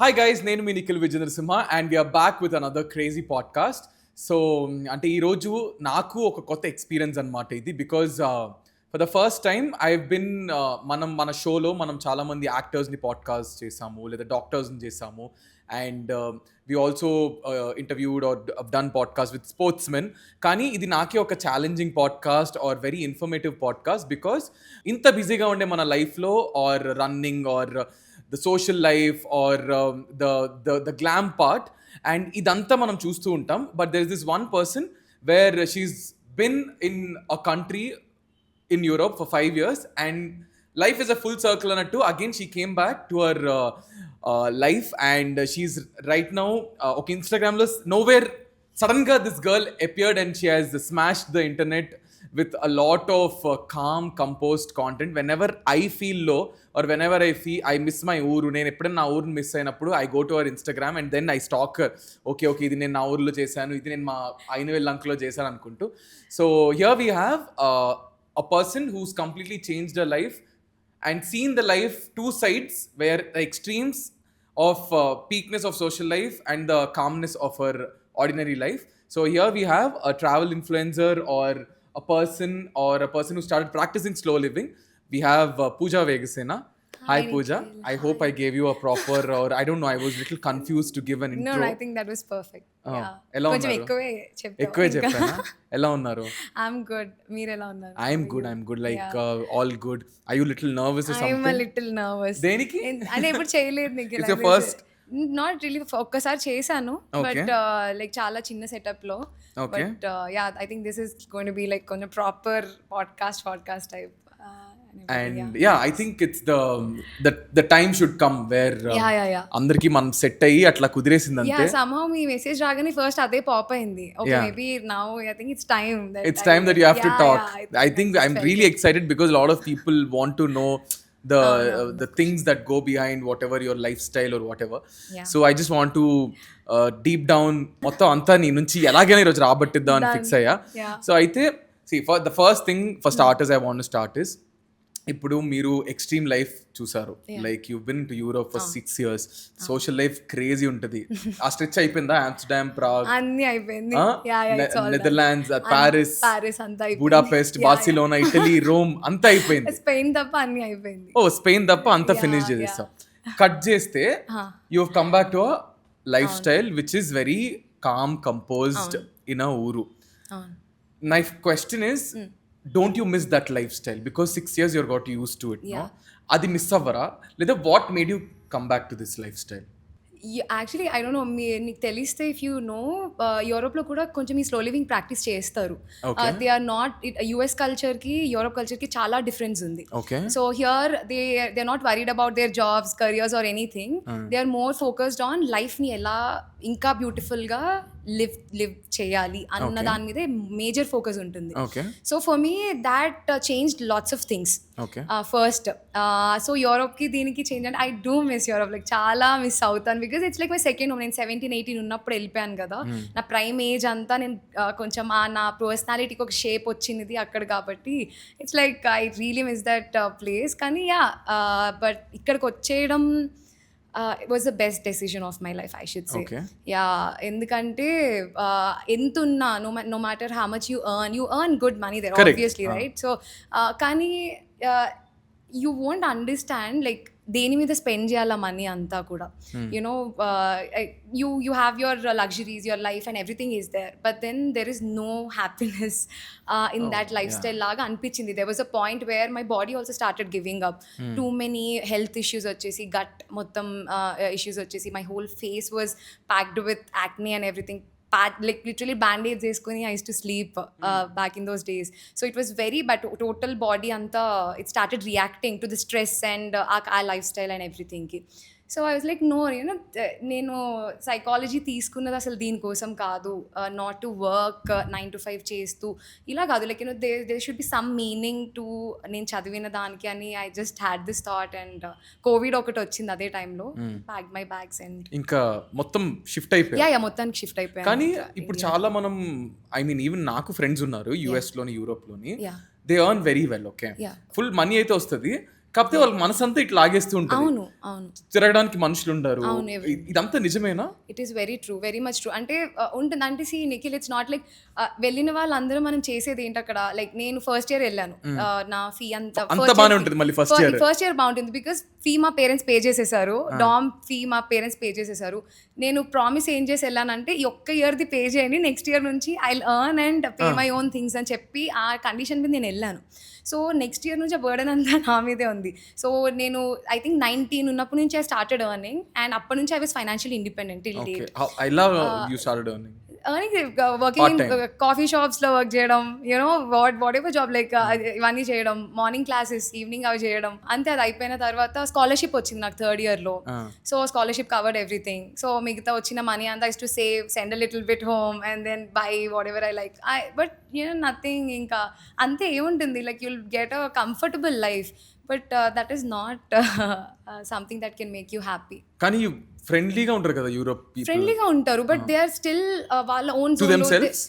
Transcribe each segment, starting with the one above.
Hi guys, నేను మీ Nikhil Vijayendra Simha and we are back with another crazy podcast. So అంటే ఈరోజు నాకు ఒక కొత్త ఎక్స్పీరియన్స్ అనమాట ఇది because for the first time I been మన షోలో మనం చాలామంది యాక్టర్స్ని పాడ్కాస్ట్ చేసాము లేదా డాక్టర్స్ని చేసాము and we also interviewed or done podcast with sportsmen. కానీ ఇది నాకే ఒక challenging podcast or very informative podcast because ఇంత బిజీగా ఉండే మన లైఫ్లో or running or the social life or the glam part and idantha manam chustu untam, but there is this one person where she's been in a country in Europe for 5 years and life is a full circle anattu again she came back to her life and she's right now okay Instagram lo nowhere suddenly this girl appeared and she has smashed the internet with a lot of calm composed content. Whenever I feel low or whenever I miss my ఊరు, నేను ఎప్పుడైనా నా ఊరుని miss అయినప్పుడు I go to her Instagram and then I stalk her. Okay, ఇది నేను నా ఊర్లో చేశాను, ఇది నేను మా అయినవేల్ లంకలో చేశాను అనుకుంటూ. So here we have a person who's completely changed her life and seen the life two sides where the extremes of peakness of social life and the calmness of her ordinary life. So here we have a travel influencer or a person who started practicing slow living. We have Pooja Vegesna. Hi Pooja. Nikhil. I hope I gave you a proper or I don't know, I was a little confused to give an intro. No, I think that was perfect. ఎలా కొంచెం ఉన్నారు? ఎక్కువే ఎక్కువే చెప్పానా? ఎలా ఉన్నారు? I'm good. మీరు ఎలా ఉన్నారు? I'm good like all good. Are you little nervous or I'm something? a little nervous. దేనికి? అంటే ఎప్పుడు చేయలేదు Nikhil. It's your first? Not really ఒక్కసారి చేశాను Okay. బట్ లైక్ చాలా చిన్న సెటప్ లో Okay. But ya I think this is going to be like కొంచెం proper podcast type And yeah, I think it's the time should come where yeah. అందరికి మనం set అయ్యి అట్లా కుదిరేసిందంటే యా సమ్హౌ మీ message రాగానే first అదే pop అయింది. Okay Yeah. Maybe now I think it's time it's time that you have to talk. I think I'm really excited because a lot of people want to know the things that go behind whatever your lifestyle or whatever. Yeah. So I just want to deep down మొత్తం అంతా నీ నుంచి ఎలాగైనా ఈరోజు రాబట్టిద్దాం అని fix అయ్యా. Yeah. So అయితే see for the first thing for starters I want to start is ఇప్పుడు మీరు ఎక్స్ట్రీమ్ లైఫ్ చూసారు, like you been to Europe for 6 years. Social life crazy ఉంటుంది. ఆ స్ట్రెచ్ అయిపోయిందా? ఆమ్స్టర్డామ్, ప్రాగ్, అన్ని అయిపోయింది. నెదర్లాండ్స్, ప్యారిస్ అంతా బుడాపెస్ట్, బార్సిలోనా, ఇటలీ, రోమ్ అంతా అయిపోయింది. స్పెయిన్ తప్ప అన్ని అయిపోయింది. ఓ స్పెయిన్ తప్ప అంతా ఫినిష్ చేసేస్తాం. కట్ చేస్తే you have come back to a life style which is very calm composed in a ఊరు. My question is, don't you miss that lifestyle? Because 6 years you're got used to it, no? Adi miss avara లేదా what made you come back to this lifestyle? Actually I don't know నీకు తెలిస్తే if you know యూరోప్లో కూడా కొంచెం ఈ slow living practice చేస్తారు. They are not US కల్చర్కి యూరోప్ కల్చర్కి చాలా డిఫరెన్స్ ఉంది. Okay. So here they are not worried about their jobs, careers or anything. They are more focused on లైఫ్ని ఎలా ఇంకా బ్యూటిఫుల్గా లివ్ చేయాలి అన్న దాని మీదే మేజర్ ఫోకస్ ఉంటుంది. Okay. So for me that changed lots of things. Okay. First so యూరోప్కి దీనికి చేంజ్ అంటే I do miss Europe, like చాలా మిస్ అవుతాను because it's like my second home. నేను 17-18 ఉన్నప్పుడు వెళ్ళిపోయాను కదా. నా ప్రైమ్ ఏజ్ అంతా నేను కొంచెం నా పర్సనాలిటీకి ఒక షేప్ వచ్చింది అక్కడ కాబట్టి it's like I really miss that place. కానీ యా బట్ ఇక్కడికి వచ్చేయడం it was the best decision of my life, I should say. Okay. Yeah, ఎందుకంటే ఎంతున్నా no matter how much you earn good money there. Correct. Obviously, right? So కానీ you won't understand like దేని మీద spend చేయాల money అంతా కూడా. You know you have your luxuries, your life and everything is there, but then there is no happiness in that lifestyle లాగా అనిపించింది. There was a point where my body also started giving up. Too many health issues వచ్చేసి, gut మొత్తం issues వచ్చేసి, my whole face was packed with acne and everything. Like literally band-aids వేసుకొని I used to sleep back in those days. So it was very bad. Total body anta it started reacting to the stress and our lifestyle and everything. So I was like no నేను psychology తీసుకున్నది అసలు దీనికోసం కాదు, not to work 9 to 5 చేస్తూ ఇలా కాదు, like they should be some meaning to నేను చదివిన దానికి అని I just had this thought. And Covid ఒకటి వచ్చింది అదే టైంలో, ప్యాక్ మై బ్యాగ్స్ అండ్ ఇంకా మొత్తం షిఫ్ట్ అయిపోయాయి. యా మొత్తానికి షిఫ్ట్ అయిపోయాను. కానీ ఇప్పుడు చాలా మనం ఐ మీన్ ఈవెన్ నాకు ఫ్రెండ్స్ ఉన్నారు యుఎస్ లోని, యూరోప్ లోని, they earn very well. Okay, full money అయితే వస్తుంది కాకపోతే వాళ్ళ మనసంతా ఇట్లా లాగేస్తూ ఉంటుంది, అవును అవును తిరగడానికి మనుషులు ఉండరు. అవును, ఇదంతా నిజమేనా? It is very true, very much true. అంటే ఉంటుంది అంటే నిఖిల్, ఇట్స్ నాట్ లైక్ వెళ్ళిన వాళ్ళందరూ మనం చేసేది ఏంటి అక్కడ. లైక్ నేను ఫస్ట్ ఇయర్ వెళ్ళాను, నా ఫీ అంతా బానే ఉంటుంది మళ్ళీ ఫస్ట్ ఇయర్ బాగుంటుంది బికాస్ ఫీ మా పేరెంట్స్ పే చేసేసారు, డామ్ ఫీ మా పేరెంట్స్ పే చేసేసారు. నేను ప్రామిస్ ఏం చేసి వెళ్ళానంటే ఈ ఒక్క ఇయర్ది పే చేయండి, నెక్స్ట్ ఇయర్ నుంచి I earn and pay my own things అని చెప్పి ఆ కండిషన్ మీద నేను వెళ్ళాను. సో నెక్స్ట్ ఇయర్ నుంచి ఆ బర్డెన్ అంతా నా మీదే ఉంది. సో నేను ఐ థింక్ 19 ఉన్నప్పటి నుంచి ఐ స్టార్టెడ్ ఎర్నింగ్ అండ్ అప్పటి నుంచి I was financially independent till date. I love you started earning. Working in coffee షాప్స్లో వర్క్ చేయడం, you know what ever job, like ఇవన్నీ చేయడం, మార్నింగ్ క్లాసెస్ ఈవినింగ్ అవి చేయడం అంతే. అది అయిపోయిన తర్వాత స్కాలర్షిప్ వచ్చింది నాకు థర్డ్ ఇయర్లో. So scholarship covered everything. So మిగతా వచ్చిన మనీ అంతా is to save, send a little bit home and then buy whatever I like. But you know nothing, ఇంకా అంతే ఏముంటుంది, like you'll get a comfortable life, but that is not something that can make you happy. కానీ ఫ్రెండ్లీగా ఉంటారు కదా Europe people, ఫ్రెండ్లీగా ఉంటారు but they are still వాళ్ళ own to themselves.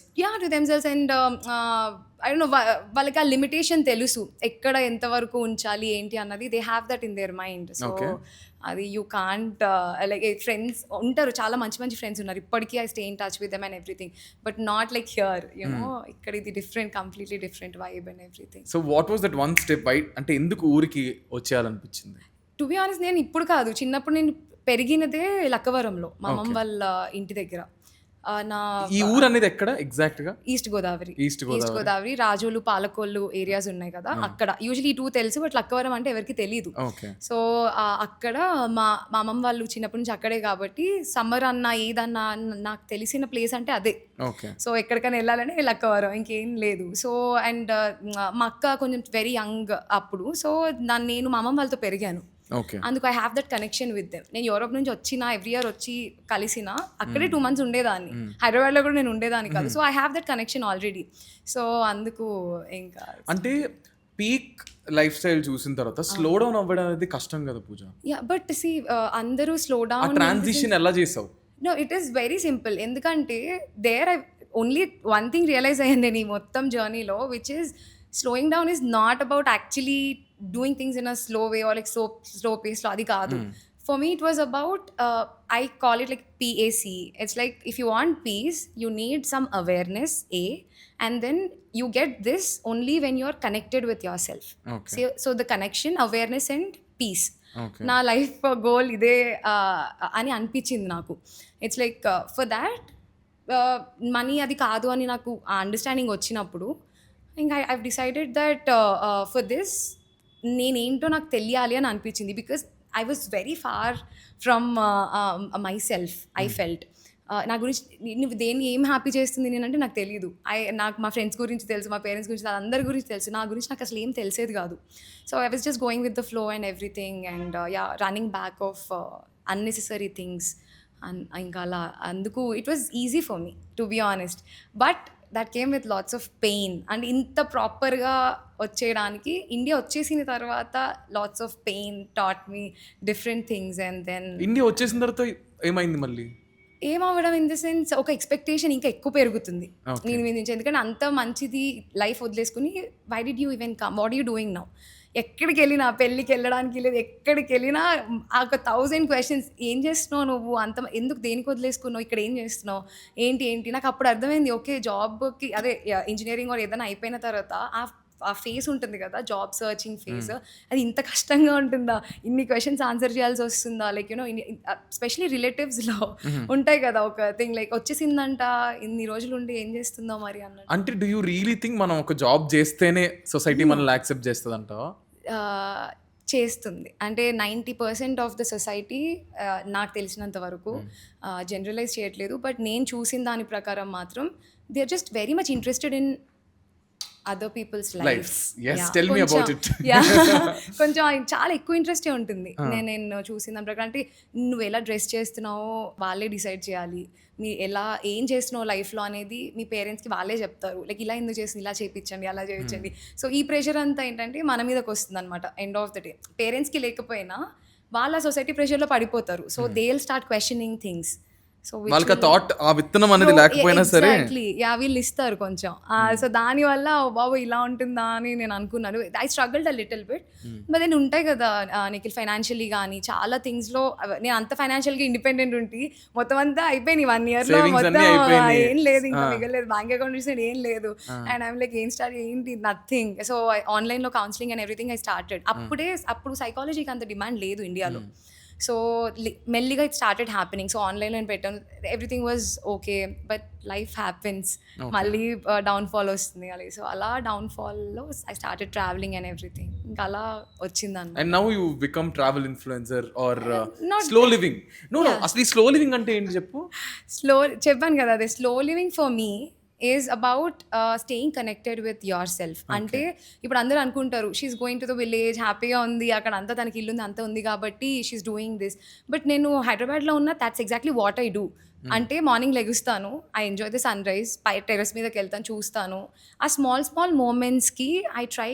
To themselves and I don't know, వాళ్ళకి ఆ limitation తెలుసు ఎక్కడ ఎంతవరకు ఉంచాలి ఏంటి అన్నది. They have that in their mind. So అది యూ కాంట్ లైక్ ఫ్రెండ్స్ ఉంటారు, చాలా మంచి మంచి ఫ్రెండ్స్ ఉన్నారు ఇప్పటికీ. I stay in touch with them and everything, but not like here, you know ఇక్కడ ఇది different, completely different vibe and everything. So what was that one step bite, అంటే ఎందుకు ఊరికి వచ్చేయాలనిపించింది? టు బి ఆనెస్ట్, నేను ఇప్పుడు కాదు, చిన్నప్పుడు నేను పెరిగినదే లక్కవరంలో, మా అమ్మమ్మ వాళ్ళ ఇంటి దగ్గర. నా ఈ ఊరు అనేది ఎక్కడ ఎగ్జాక్ట్ గా? ఈస్ట్ గోదావరి, రాజోలు, పాలకోళ్ళు ఏరియాస్ ఉన్నాయి కదా, అక్కడ. యూజువలీ 2 తెలుసు బట్ లక్కవరం అంటే ఎవరికి తెలీదు. సో అక్కడ మా అమ్మమ్మ వాళ్ళు చిన్నప్పటి నుంచి అక్కడే కాబట్టి సమ్మర్ అన్నా ఏదన్నా నాకు తెలిసిన ప్లేస్ అంటే అదే. సో ఎక్కడికైనా వెళ్ళాలంటే లక్కవరం, ఇంకేం లేదు. సో అండ్ మా అక్క కొంచెం వెరీ యంగ్ అప్పుడు. సో నేను మా అమ్మమ్మ వాళ్ళతో పెరిగాను, అందుకు I have that connection with them. నేను యూరోప్ నుంచి వచ్చిన, ఎవ్రీ ఇయర్ వచ్చి కలిసిన, అక్కడే 2 months ఉండేదాన్ని. హైదరాబాద్లో కూడా నేను ఉండేదాన్ని కాదు. So I have that connection already. So అందుకు ఇంకా అంటే పీక్ లైఫ్ స్టైల్ చూసిన తర్వాత స్లో డౌన్ అవ్వడం అనేది కష్టం కదా పూజ? యా, బట్ సి అందరూ స్లో డౌన్ ట్రాన్సిషన్ ఎలా చేసావు? No, it is very simple. ఎందుకంటే there I only one thing realise అయ్యింది నేను ఈ మొత్తం జర్నీలో, which is slowing down is not about actually doing things in a slow way or like slow pace lo adi kaadu. For me it was about I call it like PAC. It's like if you want peace you need some awareness and then you get this only when you're connected with yourself. So the connection, awareness and peace. నా life goal ఇదే అని అనిపించింది నాకు. It's like for that money అది కాదు అని నాకు ఆ అండర్స్టాండింగ్ వచ్చినప్పుడు ఇంకా I've decided that for this నేనేంటో నాకు తెలియాలి అని అనిపించింది. Because I was very far from myself. I felt నా గురించి నువ్వు దేన్ని ఏం హ్యాపీ చేస్తుంది నేనంటే నాకు తెలియదు. నాకు మా ఫ్రెండ్స్ గురించి తెలుసు, మా పేరెంట్స్ గురించి, అందరి గురించి తెలుసు, నా గురించి నాకు అసలు ఏం తెలిసేది కాదు. So I was just going with the flow and everything and running back of unnecessary things. ఇంకా అలా అందుకు it was easy for me to be honest. But that came with lots of pain and ఇంత ప్రాపర్గా వచ్చేయడానికి India వచ్చేసిన తర్వాత lots of pain taught me different things. and then India వచ్చేసిన తర్వాత ఏమైంది మళ్ళీ? ఏమవ్వడం ఇన్ ద సెన్స్ ఒక ఎక్స్పెక్టేషన్ ఇంకా ఎక్కువ పెరుగుతుంది నేను మీ నుంచి. ఎందుకంటే అంత మంచిది లైఫ్ వదిలేసుకుని why did you even come, what you doing now? ఎక్కడికి వెళ్ళినా, పెళ్ళికి వెళ్ళడానికి లేదు, ఎక్కడికి వెళ్ళినా ఒక 1000 questions. ఏం చేస్తున్నావు నువ్వు, అంత ఎందుకు, దేనికి వదిలేసుకున్నావు, ఇక్కడ ఏం చేస్తున్నావు, ఏంటి నాకు అప్పుడు అర్థమైంది. ఓకే, జాబ్కి అదే ఇంజనీరింగ్ ఆర్ ఏదైనా అయిపోయిన తర్వాత ఆ ఫేస్ ఉంటుంది కదా, జాబ్ సర్చింగ్ ఫేస్, అది ఇంత కష్టంగా ఉంటుందా, ఇన్ని క్వశ్చన్స్ ఆన్సర్ చేయాల్సి వస్తుందా, లైక్ యూనో ఎస్పెషలీ రిలేటివ్స్లో ఉంటాయి కదా ఒక థింగ్, లైక్ వచ్చేసిందంట ఇన్ని రోజులు ఉండి ఏం చేస్తుందో మరి అన్నట్టు. అంటే డూ యూ రియలీ థింక్ మనం ఒక జాబ్ చేస్తేనే సొసైటీ మనల్ని యాక్సెప్ట్ చేస్తుందంటావా? చేస్తుంది. అంటే 90% ఆఫ్ ద సొసైటీ నాకు తెలిసినంత వరకు, జనరలైజ్ చేయట్లేదు, బట్ నేను చూసిన దాని ప్రకారం మాత్రం they are just very much interested in other people's life. Tell me about it. కొంచెం చాలా ఎక్కువ ఇంట్రెస్టే ఉంటుంది నేను చూసిన దాని ప్రకారం. అంటే నువ్వు ఎలా డ్రెస్ చేస్తున్నావో వాళ్ళే డిసైడ్ చేయాలి, మీ ఎలా ఏం చేస్తున్నావు లైఫ్లో అనేది మీ పేరెంట్స్కి వాళ్ళే చెప్తారు. లైక్ ఇలా ఎందుకు చేస్తుంది, ఇలా చేయించండి, అలా చేయించండి. సో ఈ ప్రెషర్ అంతా ఏంటంటే మన మీదకి వస్తుంది అనమాట ఎండ్ ఆఫ్ ద డే. పేరెంట్స్కి లేకపోయినా వాళ్ళ సొసైటీ ప్రెషర్లో పడిపోతారు. So they will start questioning things. So వాళ్ళకి ఆ థాట్, ఆ విత్తనం అనేది లేకపోయినా సరే యా వీళ్ళు ఇస్తారు కొంచెం. సో దానివల్ల బాబు ఇలా ఉంటుందా అని నేను అనుకున్నాను. I struggled a little bit. But then ఉంటాయి కదా నిఖిల్, ఫైనాన్షియలీ కానీ చాలా థింగ్స్లో నేను అంత ఫైనాన్షియల్గా ఇండిపెండెంట్ ఉంటే మొత్తం అంతా అయిపోయినాయి 1 yearలో. Savings మొత్తం అన్నీ అయిపోయినాయి. ఏం లేదు, ఇంకా మిగలేదు, బ్యాంక్ అకౌంట్ చూసిన ఏం లేదు. అండ్ ఐమ్ లైక్ ఏం స్టార్ట్ ఏంటి, నథింగ్. సో ఆన్లైన్లో counselling and everything I started. అప్పుడు సైకాలజీకి అంత డిమాండ్ లేదు ఇండియాలో. సో మెల్లిగా ఇట్ స్టార్టెడ్ హ్యాపెనింగ్. సో ఆన్లైన్లో నేను పెట్టాను, everything was okay. But life happens, మళ్ళీ డౌన్ఫాల్ వస్తుంది అలా. సో అలా డౌన్ఫాల్లో I started travelling and everything. ఇంకా అలా వచ్చిందన్న. And now you become travel influencer or slow living. No అసలు ఈ స్లో లివింగ్ అంటే ఏంటి చెప్పు. చెప్పాను కదా, అదే slow living for me is about staying connected with yourself. అంటే ఇప్పుడు అందరూ అనుకుంటారు she's going to the village, హ్యాపీగా ఉంది, అక్కడ అంతా తనకి ఇల్లు ఉంది, అంతా ఉంది కాబట్టి షీఈస్ డూయింగ్ దిస్. బట్ నేను హైదరాబాద్లో ఉన్న, that's exactly what I do. అంటే మార్నింగ్ లెగుస్తాను, I enjoy the sunrise, పై టెర్రస్ మీదకి వెళ్తాను, చూస్తాను. ఆ స్మాల్ మూమెంట్స్కి I try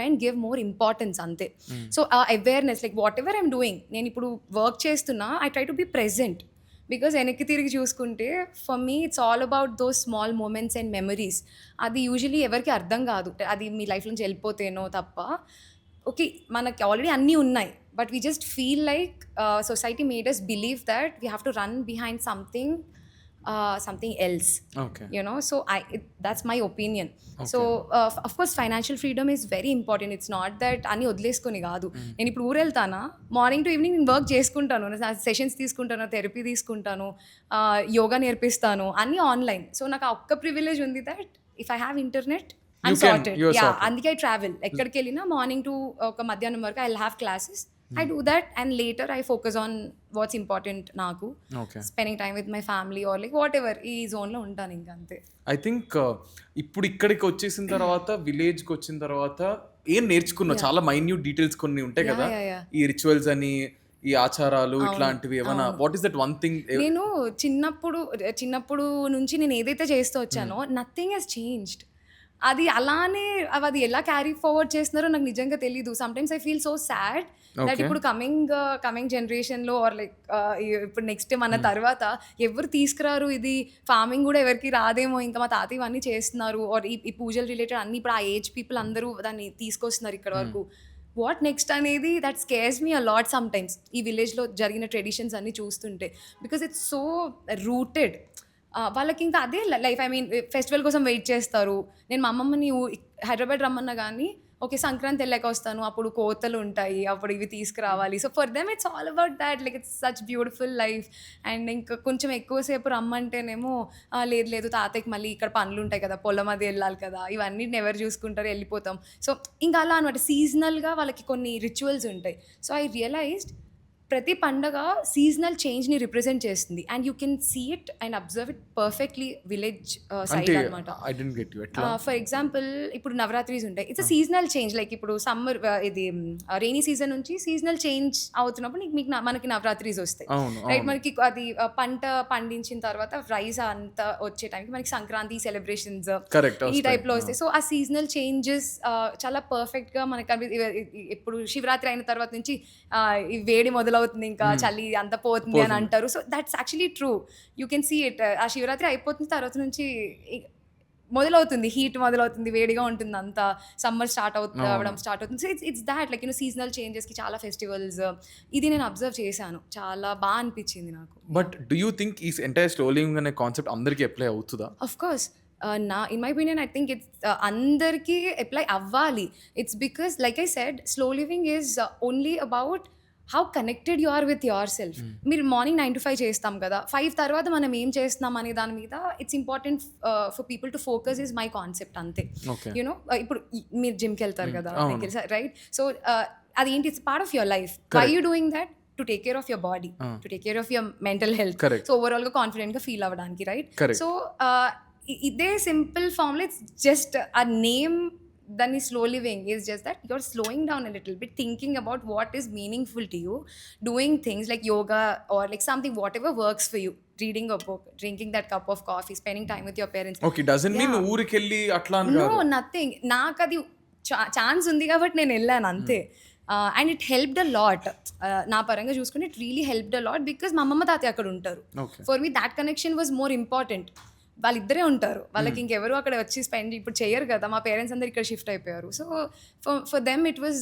and give more importance, అంతే. So awareness, like whatever I'm doing, నేను ఇప్పుడు వర్క్ చేస్తున్నా, I try to be present. Because వెనక్కి తిరిగి చూసుకుంటే for me it's all about those small moments and memories. అది usually ఎవరికి అర్థం కాదు, అది మీ లైఫ్ నుంచి వెళ్ళిపోతేనో తప్ప. ఓకే, మనకి ఆల్రెడీ అన్నీ ఉన్నాయి, but we just feel like society made us believe that we have to run behind something else. Okay. You know, so that's my opinion. Okay. So of course financial freedom is very important. It's not that ani వదిలేసుకొని కాదు. నేను ఇప్పుడు ఊరు వెళ్తానా, morning to evening నేను work చేసుకుంటాను, sessions తీసుకుంటాను, therapy తీసుకుంటాను, యోగా నేర్పిస్తాను, అన్నీ ఆన్లైన్. సో నాకు ఆ ఒక్క ప్రివిలేజ్ ఉంది that if I have internet I'm sorted. Yeah, అందుకే ఐ ట్రావెల్. ఎక్కడికి వెళ్ళినా మార్నింగ్ టు ఒక మధ్యాహ్నం వరకు I will have classes. I do that, and later I focus on what's important నాకు. Okay. Spending time with my family or like whatever, ఈ జోన్లో ఉంటాను ఇంకా, అంతే. ఐ థింక్ ఇప్పుడు ఇక్కడికి వచ్చేసిన తర్వాత, విలేజ్కి వచ్చిన తర్వాత ఏం నేర్చుకున్నావు? చాలా మైన్యూట్ డీటెయిల్స్ కొన్ని ఉంటాయి కదా, ఈ రిచువల్స్ అని, ఈ ఆచారాలు, ఇట్లాంటివి ఏమైనా. What is that one thing? నేను చిన్నప్పుడు నుంచి నేను ఏదైతే చేస్తూ వచ్చానో, నథింగ్ హెస్ చేంజ్డ్. అది అలానే అది ఎలా క్యారీ ఫార్వర్డ్ చేస్తున్నారో నాకు నిజంగా తెలీదు. Sometimes I feel so sad that ఇప్పుడు కమింగ్ జనరేషన్లో ఆర్ లైక్ ఇప్పుడు నెక్స్ట్ మన తర్వాత ఎవరు తీసుకురారు, ఇది ఫార్మింగ్ కూడా ఎవరికి రాదేమో, ఇంకా మా తాత ఇవన్నీ చేస్తున్నారు, ఆర్ ఈ పూజలు రిలేటెడ్ అన్ని ఇప్పుడు ఆ ఏజ్ పీపుల్ అందరూ దాన్ని తీసుకొస్తున్నారు ఇక్కడ వరకు. వాట్ నెక్స్ట్ అనేది that scares me a lot sometimes, ఈ విలేజ్లో జరిగిన ట్రెడిషన్స్ అన్నీ చూస్తుంటే. Because it's so rooted. వాళ్ళకి ఇంకా అదే లైఫ్. ఐ మీన్ ఫెస్టివల్ కోసం వెయిట్ చేస్తారు. నేను మా అమ్మమ్మని హైదరాబాద్ రమ్మన్నా కానీ, ఓకే సంక్రాంతి వెళ్ళాక వస్తాను, అప్పుడు కోతలు ఉంటాయి, అప్పుడు ఇవి తీసుకురావాలి. So for them it's all about that, like it's such beautiful life. And ఇంకా కొంచెం ఎక్కువసేపు రమ్మంటేనేమో లేదు తాతయ్యకి మళ్ళీ ఇక్కడ పనులు ఉంటాయి కదా, పొలం అది వెళ్ళాలి కదా, ఇవన్నీ ఎవరు చూసుకుంటారు, వెళ్ళిపోతాం. సో ఇంకా అలా అనమాట, సీజనల్గా వాళ్ళకి కొన్ని రిచువల్స్ ఉంటాయి. సో ఐ రియలైజ్డ్ ప్రతి పండగ సీజనల్ చేంజ్ని రిప్రజెంట్ చేస్తుంది. And you can see it and observe it perfectly village side అనమాట. ఫర్ ఎగ్జాంపుల్ ఇప్పుడు నవరాత్రీస్ ఉంటాయి, it's a seasonal change. Like ఇప్పుడు సమ్మర్, ఇది రెయినీ సీజన్ నుంచి సీజనల్ చేంజ్ అవుతున్నప్పుడు మనకి నవరాత్రీస్ వస్తాయి, రైట్? మనకి అది పంట పండించిన తర్వాత రైస్ అంతా వచ్చే టైంకి మనకి సంక్రాంతి సెలబ్రేషన్స్ ఈ టైప్లో వస్తాయి. సో ఆ సీజనల్ చేంజెస్ చాలా పర్ఫెక్ట్గా మనకి ఇప్పుడు శివరాత్రి అయిన తర్వాత నుంచి ఈ వేడి మొదలవుతుంది, ఇంకా చలి అంత పోతుంది అని అంటారు. So that's actually true, you can see it. ఆ శివరాత్రి అయిపోతుంది, తర్వాత నుంచి మొదలవుతుంది, హీట్ మొదలవుతుంది, వేడిగా ఉంటుంది, అంతా సమ్మర్ అవ్వడం స్టార్ట్ అవుతుంది. So it's that, like seasonal చేంజెస్కి చాలా ఫెస్టివల్స్, ఇది నేను అబ్జర్వ్ చేశాను, చాలా బాగా అనిపించింది నాకు. బట్ డూ యూ థింక్ ఈ ఎంటైర్ స్లో లివింగ్ అనే కాన్సెప్ట్ అందరికీ అప్లై అవుతుందా? Of course. In my opinion I think it's అందరికీ అప్లై అవ్వాలి. It's because like I said, slow living is only about how connected you are with yourself. మీరు morning 9 to 5 చేస్తాం కదా, 5 తర్వాత మనం ఏం చేస్తున్నాం అనే దాని మీద it's important for people to focus is my concept, అంతే. యూనో ఇప్పుడు మీరు జిమ్కి వెళ్తారు కదా, రైట్? సో అదేంటి, it's part of your life. Why you doing that? To take care of your body, to take care of your mental health, so ఓవరాల్గా కాన్ఫిడెంట్గా ఫీల్ అవ్వడానికి, రైట్? సో ఇదే సింపుల్ ఫార్మ్లో ఇట్స్ జస్ట్ ఆ నేమ్. దాన్ని slow living is just that you're slowing down a little bit, thinking about what is meaningful to you, doing things like yoga or like something whatever works for you, reading a book, drinking that cup of coffee, spending time with your parents. Okay, doesn't mean ఊరికెళ్ళి అట్లా no, nothing. నాకు అది chance ఉంది కాబట్టి నేను వెళ్ళాను, అంతే. And it helped a lot. నా పరంగా చూసుకుంటే it really helped a lot because మా అమ్మమ్మ తాతయ్య అక్కడ ఉంటారు. Okay. For me that connection was more important. వాళ్ళిద్దరే ఉంటారు, వాళ్ళకి ఇంకెవరు అక్కడ వచ్చి స్పెండ్ ఇప్పుడు చేయరు కదా. మా పేరెంట్స్ అందరు ఇక్కడ షిఫ్ట్ అయిపోయారు. So for them it was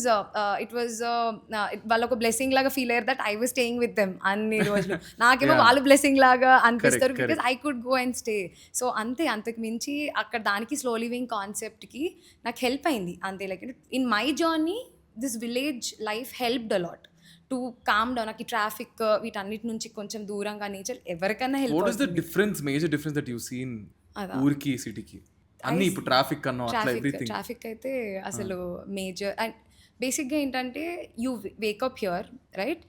వాళ్ళొక బ్లెస్సింగ్ లాగా ఫీల్ అయ్యారు that I was staying with them అన్ని రోజులు. నాకేమో వాళ్ళు బ్లెస్సింగ్ లాగా అనిపిస్తారు because I could go and stay. So అంతకు మించి అక్కడ దానికి స్లో లివింగ్ కాన్సెప్ట్కి నాకు హెల్ప్ అయింది అంతే. Like in my journey this village life helped a lot to calm down. నాకు ఈ ట్రాఫిక్ వీటన్నిటి నుంచి కొంచెం దూరంగా నేచర్ ఎవరికైనా help. What is the difference, major difference that you seen ఊరికి సిటీకి? అన్ని ఇప్పుడు ట్రాఫిక్ అన్న అట్లా ఎవ్రీథింగ్. ట్రాఫిక్ అయితే అసలు మేజర్. అండ్ బేసిక్గా ఏంటంటే యూ వేకప్ హియర్ రైట్,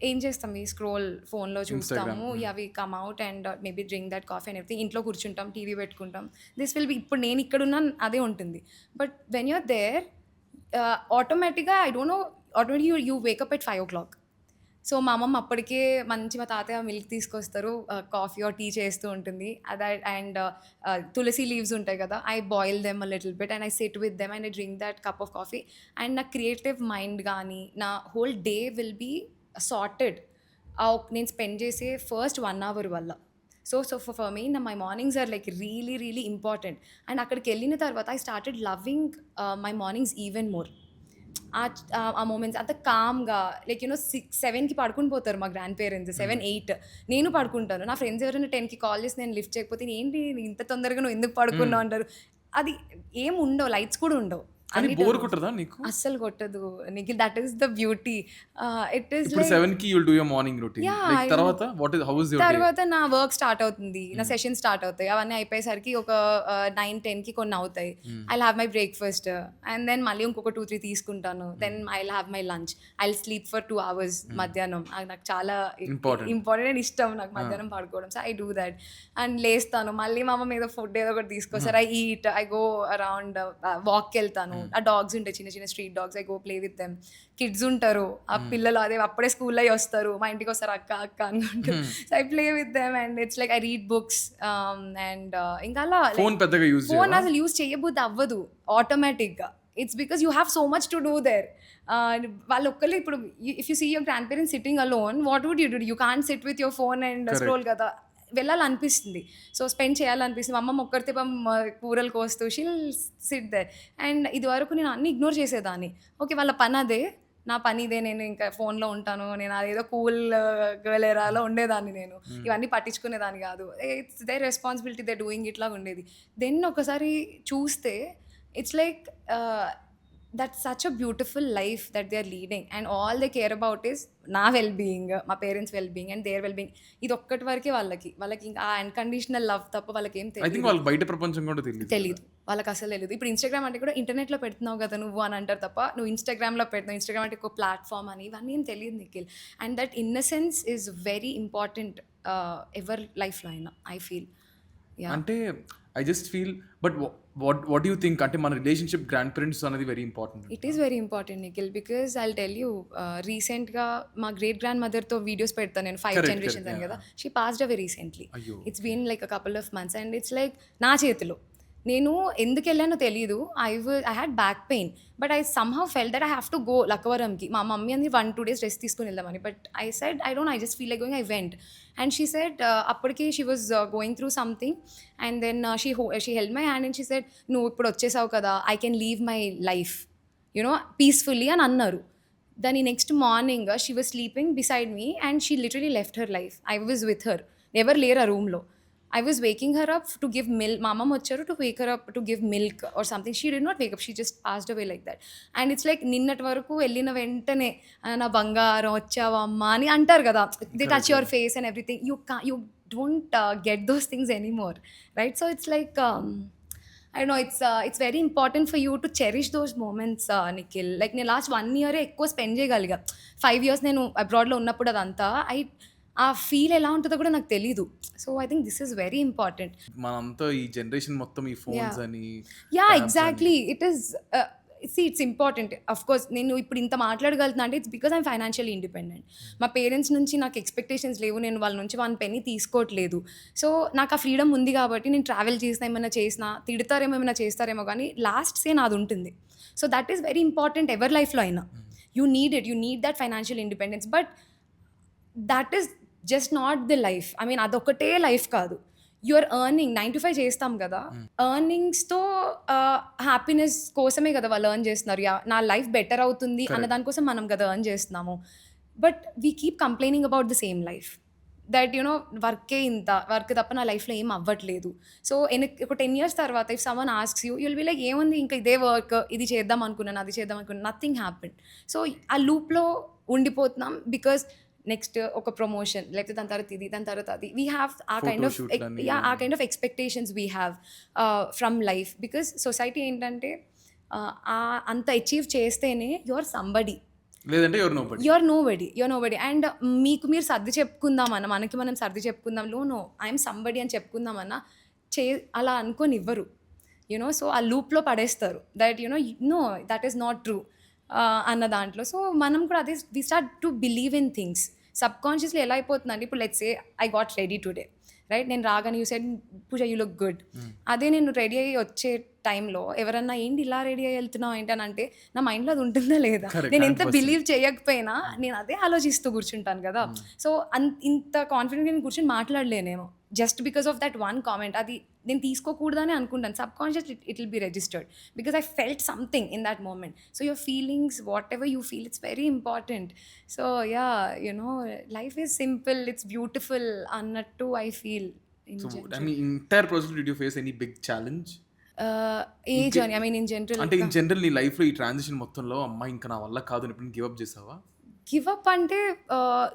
ఏం చేస్తాం, ఈ స్క్రోల్ ఫోన్లో చూస్తాము, we come out and maybe drink that coffee and everything, ఇంట్లో కూర్చుంటాం, టీవీ పెట్టుకుంటాం. దిస్ విల్ బి, ఇప్పుడు నేను ఇక్కడ ఉన్నాను అదే ఉంటుంది. బట్ వెన్ యూర్ దేర్ ఆటోమేటిక్గా I don't no, automatic you wake up at 5 o'clock. So మా అమ్మమ్మ అప్పటికే మంచి, మా తాతయ్య మిల్క్ తీసుకొస్తారు, కాఫీ ఆర్ టీ చేస్తూ ఉంటుంది. అండ్ తులసి లీవ్స్ ఉంటాయి కదా, I boil them a little bit and I sit with them and I drink that cup of coffee. And నా క్రియేటివ్ మైండ్ కానీ నా whole day will be sorted నేను spend చేసే first 1 hour వల్ల. So for me my mornings are like really really important. And అక్కడికి వెళ్ళిన తర్వాత I started loving my mornings even more. ఆ మూమెంట్స్ అంత కామ్గా, లైక్ 6-7కి పడుకుని పోతారు మా గ్రాండ్ పేరెంట్స్, 7-8 నేను పడుకుంటాను. నా ఫ్రెండ్స్ ఎవరైనా 10కి కాల్ చేసి నేను లిఫ్ట్ చేయకపోతే ఏంటి ఇంత తొందరగా నువ్వు ఎందుకు పడుకున్నావు అంటారు. అది ఏం ఉండవు, లైట్స్ కూడా ఉండవు. బోర్ కొట్టదా నీకు? అస్సలు కొట్టదు Nikhil, that is the beauty. It is ఇప్పుడు 7కి you'll do your morning routine. Like తర్వాత how is your day? తర్వాత నా వర్క్ స్టార్ట్ అవుతుంది, నా సెషన్ స్టార్ట్ అవుతాయి, అవన్నీ అయిపోయేసరికి ఒక 9-10కి కొన్ని అవుతాయి. I have my breakfast and then మళ్ళీ ఇంకొక 2-3 తీసుకుంటాను. Then I have my lunch, I sleep for 2 hours మధ్యాహ్నం. నాకు చాలా ఇంపార్టెంట్ అండ్ ఇష్టం నాకు మధ్యాహ్నం పడుకోవడం. So I do that and లేస్తాను, మళ్ళీ మా అమ్మ మీద ఫుడ్ ఏదో ఒకటి తీసుకొస్తారు, I eat, I go around, వాక్కి వెళ్తాను. ఆ డాగ్స్ ఉంటాయి, చిన్న చిన్న street dogs, I go play with them. Kids ఉంటారు, ఆ పిల్లలు అదే అప్పుడే స్కూల్లో వస్తారు, మా ఇంటికి వస్తారు అక్క అక్క అనుకుంటూ. So I play with them and it's like I read books. And ఇంకా అలా ఫోన్ అసలు యూజ్ చేయబుద్ది అవ్వదు ఆటోమేటిక్గా. It's because you have so much to do there. వాళ్ళు ఒక్కళ్ళు ఇప్పుడు if you see your grandparents sitting alone, what would you do? You can't sit with your phone and scroll కదా. వెళ్ళాలనిపిస్తుంది, so spend చేయాలనిపిస్తుంది. మా అమ్మ ఒక్కరితే కూరలు కోస్తూ షీల్ సిట్ దేర్. అండ్ ఇది వరకు నేను అన్ని ఇగ్నోర్ చేసేదాన్ని. ఓకే వాళ్ళ పని అదే, నా పని ఇదే, నేను ఇంకా ఫోన్లో ఉంటాను, నేను అదేదో కూల్ గర్ల్ ఎరాలో ఉండేదాన్ని, నేను ఇవన్నీ పట్టించుకునేదాన్ని కాదు. It's they responsibility, they doing ఇట్లా ఉండేది. దెన్ ఒకసారి చూస్తే it's like that's such a beautiful life that they are leading and all they care about is నా వెల్బీయింగ్, మా parents wellbeing and their wellbeing. ఇది ఒక్కటి వరకే వాళ్ళకి ఇంకా ఆ అన్కండిషనల్ లవ్ తప్ప వాళ్ళకి ఏం తెలియదు. బయట ప్రపంచం కూడా తెలియదు వాళ్ళకి అసలు తెలియదు. ఇప్పుడు ఇన్స్టాగ్రామ్ అంటే కూడా ఇంటర్నెట్లో పెడుతున్నావు కదా నువ్వు అని అంటారు తప్ప, నువ్వు ఇన్స్టాగ్రామ్లో పెడుతున్నావు, ఇన్స్టాగ్రామ్ అంటే ఒక ప్లాట్ఫామ్ అని, ఇవన్నీ ఏం తెలియదు Nikhil. And that innocence is very important ఎవరి లైఫ్లో అయినా ఐ ఫీల్. అంటే I just feel, but what do you think? అంటే మన రిలేషన్షిప్ గ్రాండ్ పేరెంట్స్ అనేది very important. It is very important Nikhil, because I tell you, రీసెంట్గా మా గ్రేట్ గ్రాండ్ మదర్తో వీడియోస్ పెడతాను నేను, 5 generations అని కదా. She passed away recently. It's been like a couple of months and it's like నా చేతిలో. నేను ఎందుకు వెళ్ళానో తెలీదు. I had back pain but I somehow felt that I have to go లక్కవరంకి. మా మమ్మీ అంది 1-2 days రెస్ట్ తీసుకుని వెళ్దామని, but I said I just feel like going. I went and she said, అప్పటికి she was going through something and then she held my hand and she said, నువ్వు ఇప్పుడు వచ్చేసావు కదా, I can leave my life peacefully అని అన్నారు. దాని next morning she was sleeping beside me and she literally left her life. I was with her, ఎవరు లేరు ఆ రూమ్లో. I was waking her up to give milk. Mama వచ్చారు to wake her up to give milk or something. She did not wake up. She just passed away like that. And it's like నిన్నటి వరకు వెళ్ళిన వెంటనే నా బంగారం వచ్చావా అమ్మా అని అంటారు కదా. They touch your face and everything. You don't get those things anymore, right? So it's like I don't know, it's very important for you to cherish those moments, Nikhil. Like నేను లాస్ట్ 1 year ఎక్కువ spend చేయగలిగా. 5 years నేను అబ్రాడ్లో ఉన్నప్పుడు అదంతా ఆ feel ఎలా ఉంటుందో కూడా నాకు తెలీదు. So I think this is very important. మనంతా ఈ జనరేషన్ మొత్తం ఈ ఫోన్స్ అని, exactly it is it's important. Of course నేను ఇప్పుడు ఇంత మాట్లాడగలుగుతున్నా అంటే it's because I'm financially independent. మా పేరెంట్స్ నుంచి నాకు ఎక్స్పెక్టేషన్స్ లేవు, నేను వాళ్ళ నుంచి 1 penny తీసుకోవట్లేదు. సో నాకు ఆ ఫ్రీడమ్ ఉంది కాబట్టి నేను ట్రావెల్ చేసినా, ఏమైనా చేసినా, తిడతారేమో, ఏమైనా చేస్తారేమో, కానీ లాస్ట్ సే నాది ఉంటుంది. So that is very important ఎవరి లైఫ్లో అయినా. You need it. You need that financial independence. But that is just not the life. I mean అదొకటే లైఫ్ కాదు. యూఆర్ ఎర్నింగ్ 9 to 5 చేస్తాం కదా, ఎర్నింగ్స్తో హ్యాపీనెస్ కోసమే కదా వాళ్ళు ఎర్న్ చేస్తున్నారు. యా నా లైఫ్ బెటర్ అవుతుంది అన్న దానికోసం మనం కదా ఎర్న్ చేస్తున్నాము. But we keep complaining about the same life, that you know వర్కే ఇంత వర్క్ తప్ప నా లైఫ్లో ఏం అవ్వట్లేదు. సో ఒక 10 years తర్వాత if someone asks you, you'll be like ఏముంది ఇంకా ఇదే వర్క్, ఇది చేద్దాం అనుకున్నాను, అది చేద్దాం అనుకున్నాను, నథింగ్ హ్యాపెన్. సో ఆ లూప్లో ఉండిపోతున్నాం బికాస్ నెక్స్ట్ ఒక ప్రమోషన్, లేకపోతే దాని తర్వాత ఇది, దాని తర్వాత అది. వీ హ్యావ్ ఆ kind of expectations we have from life. Because society ఏంటంటే అంత అచీవ్ చేస్తేనే యువర్ సంబడి, లేదంటే యువర్ నోబడి. అండ్ మీకు మీరు సర్ది చెప్పుకుందామన్నా, మనకి మనం సర్ది చెప్పుకుందాం, నో ఐఎమ్ సంబడి అని చెప్పుకుందామన్నా అలా అనుకొని ఇవ్వరు, యునో. సో ఆ లూప్లో పడేస్తారు, that no that is not true అన్న దాంట్లో. సో మనం కూడా అదే we start to believe in things. Subconsciously ఎలా అయిపోతుందంటే, ఇప్పుడు let's say I got ready today, right? నేను రాగానే you said Pooja you look good. అదే నేను రెడీ అయ్యి వచ్చే టైంలో ఎవరన్నా ఏంటి ఇలా రెడీ అయ్యి వెళ్తున్నావు ఏంటనంటే నా మైండ్లో అది ఉంటుందా లేదా? నేను ఎంత బిలీవ్ చేయకపోయినా నేను అదే ఆలోచిస్తూ కూర్చుంటాను కదా. సో ఇంత కాన్ఫిడెంట్గా నేను కూర్చొని మాట్లాడలేనేమో just because of that one comment. అది నేను తీసుకోకూడదని అనుకుంటాను. Subconscious it will be registered because I felt something in that moment. So your feelings, whatever you feel, it's very important. So ya, life is simple, it's beautiful అన్నట్టు I feel. Entire process did you face any big challenge? A journey, I mean in general నీ లైఫ్లో ఈ transition మొత్తంలో అమ్మాయి ఇంకా నా వల్ల కాదు ఇప్పుడు గివ్ అప్ చేసావా? గివ్ అప్ అంటే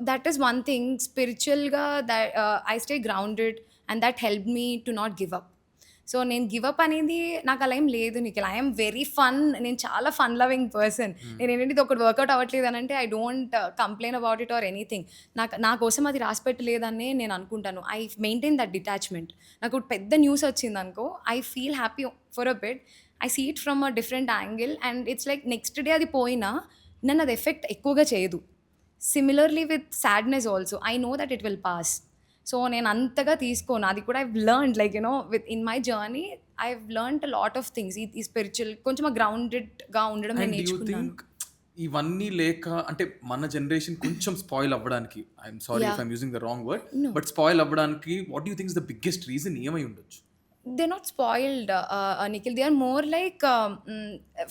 దట్ ఈస్ వన్ థింగ్. స్పిరిచువల్గా that I stay grounded and that help me to not give up. సో నేను గివ్ అప్ అనేది నాకు అలా ఏం లేదు నిఖిల్. ఐఎమ్ వెరీ ఫన్, నేను చాలా ఫన్ లవింగ్ పర్సన్. నేను ఏంటంటే ఇది ఒకటి వర్కౌట్ అవ్వట్లేదు అని అంటే I don't complain about it or anything. నా కోసం అది రాసి పెట్టలేదని నేను అనుకుంటాను. I maintain that detachment. నాకు పెద్ద న్యూస్ వచ్చింది అనుకో, I feel happy for a bit, I see it from a different angle and it's like next day అది పోయినా నన్ను అది ఎఫెక్ట్ ఎక్కువగా చేయదు. Similarly with sadness also, I know that it will pass. So నేను అంతగా తీసుకోను. అది కూడా I've learned like with in my journey I've learned a lot of things. ఈ స్పిరిచువల్ కొంచెం గ్రౌండెడ్గా ఉండడం నేను నేర్చుకున్నాను. ఇవన్నీ లేక అంటే మన జనరేషన్ కొంచెం స్పాయిల్ అవ్వడానికి, I'm sorry if I'm using the wrong word, but spoil అవ్వడానికి what you think is the biggest reason ఏమై ఉండొచ్చు? They're not spoiled, Nikhil. They are more like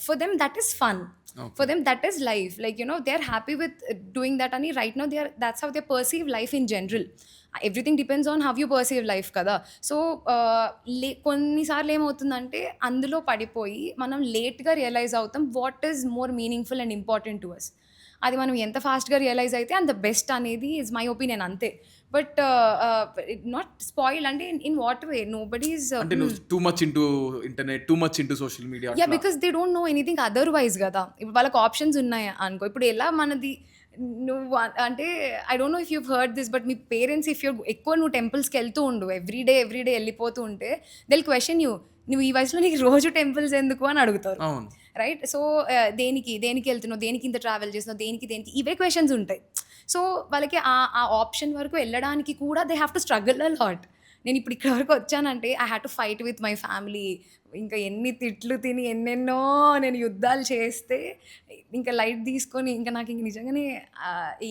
for them that is fun. Okay. For them that is life. Like they're happy with doing that. And right now that's how they perceive life in general. Everything depends on how you perceive life kada. So కొన్నిసార్లు ఏమవుతుందంటే అందులో పడిపోయి మనం లేట్గా realise అవుతాం what is more meaningful and important to us. అది మనం ఎంత ఫాస్ట్గా రియలైజ్ అయితే అంత బెస్ట్ అనేది ఇస్ మై ఒపీనియన్, అంతే. బట్ నాట్ స్పాయిల్ అంటే in what way? Nobody is too much into internet, too much into social media. Yeah, because they don't know anything otherwise కదా. ఇప్పుడు వాళ్ళకి ఆప్షన్స్ ఉన్నాయి అనుకో. ఇప్పుడు ఎలా మనది నువ్వు అంటే I don't no if you heard this, but me parents if you ఎక్కువ నువ్వు టెంపుల్స్కి వెళ్తూ ఉండు, ఎవ్రీడే వెళ్ళిపోతూ ఉంటే దిల్ క్వశ్చన్ యూ, నువ్వు ఈ వయసులో నీకు రోజు టెంపుల్స్ ఎందుకు అని అడుగుతారు, రైట్? సో దేనికి వెళ్తున్నావు, దేనికి ఇంత ట్రావెల్ చేస్తున్నావు, దేనికి ఇవే క్వశ్చన్స్ ఉంటాయి. సో వాళ్ళకి ఆ ఆప్షన్ వరకు వెళ్ళడానికి కూడా they have to struggle a lot. నేను ఇప్పుడు ఇక్కడ వరకు వచ్చానంటే I had to fight with my family. ఇంకా ఎన్ని తిట్లు తిని ఎన్నెన్నో నేను యుద్ధాలు చేస్తే ఇంకా లైట్ తీసుకొని ఇంకా నాకు ఇంక నిజంగానే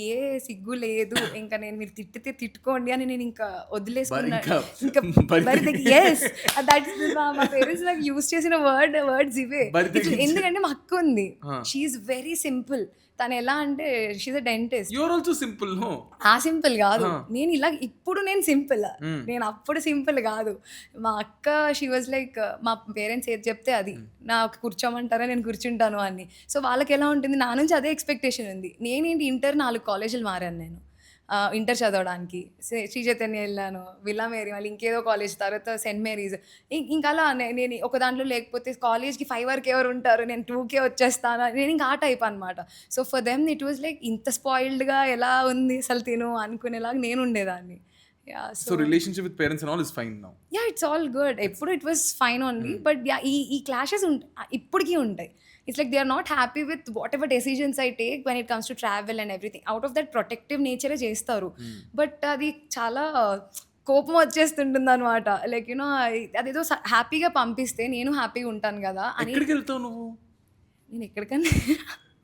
ఏ సిగ్గు లేదు, ఇంకా నేను మీరు తిట్టితే తిట్టుకోండి అని నేను ఇంకా వదిలేసుకున్నా. ఇంకా ఎస్, దట్ ఇస్ మా పేరెంట్స్ నాకు యూజ్ చేసిన వర్డ్స్ ఇవే. ఎందుకంటే మా అక్క ఉంది, షీ ఈజ్ వెరీ సింపుల్. తను ఎలా అంటే she's a dentist. You are also simple. No, ఆ సింపుల్ కాదు. నేను ఇలా ఇప్పుడు నేను సింపుల్, నేను అప్పుడు సింపుల్ కాదు. మా అక్క షీ వాజ్ లైక్, మా పేరెంట్స్ ఏది చెప్తే అది, నాకు కూర్చోమంటారా నేను కూర్చుంటాను అని. సో వాళ్ళకి ఎలా ఉంటుంది, నా నుంచి అదే ఎక్స్పెక్టేషన్ ఉంది. నేనేంటి ఇంటర్ 4 కాలేజీలు మారాను నేను ఇంటర్ చదవడానికి. శ్రీ చైతన్య వెళ్ళాను, విల్లా మేరీ, మళ్ళీ ఇంకేదో కాలేజ్, తర్వాత సెయింట్ మేరీస్. ఇంకా అలా నేను ఒక దాంట్లో లేకపోతే కాలేజ్కి 5 వరకు ఎవరు ఉంటారు, నేను 2కే వచ్చేస్తాను, నేను ఇంకా ఆ టైప్ అనమాట. So for them it was like ఇంత స్పాయిల్డ్గా ఎలా ఉంది అసలు తిను అనుకునేలాగా నేను ఉండేదాన్ని. So relationship with parents and all is fine now? Yeah, it's all good. ఎప్పుడు it was fine only. But yeah, ఈ clashes ఇప్పటికీ ఉంటాయి. It's like they are not happy with whatever decisions I take when it comes to travel and everything. Out of that protective nature చేస్తారు. But అది చాలా కోపం వచ్చేస్తుంటుంది అనమాట. Like అదేదో హ్యాపీగా పంపిస్తే నేను హ్యాపీగా ఉంటాను కదా అని. ఎక్కడికి వెళ్తావు నువ్వు? నేను ఎక్కడికన్నా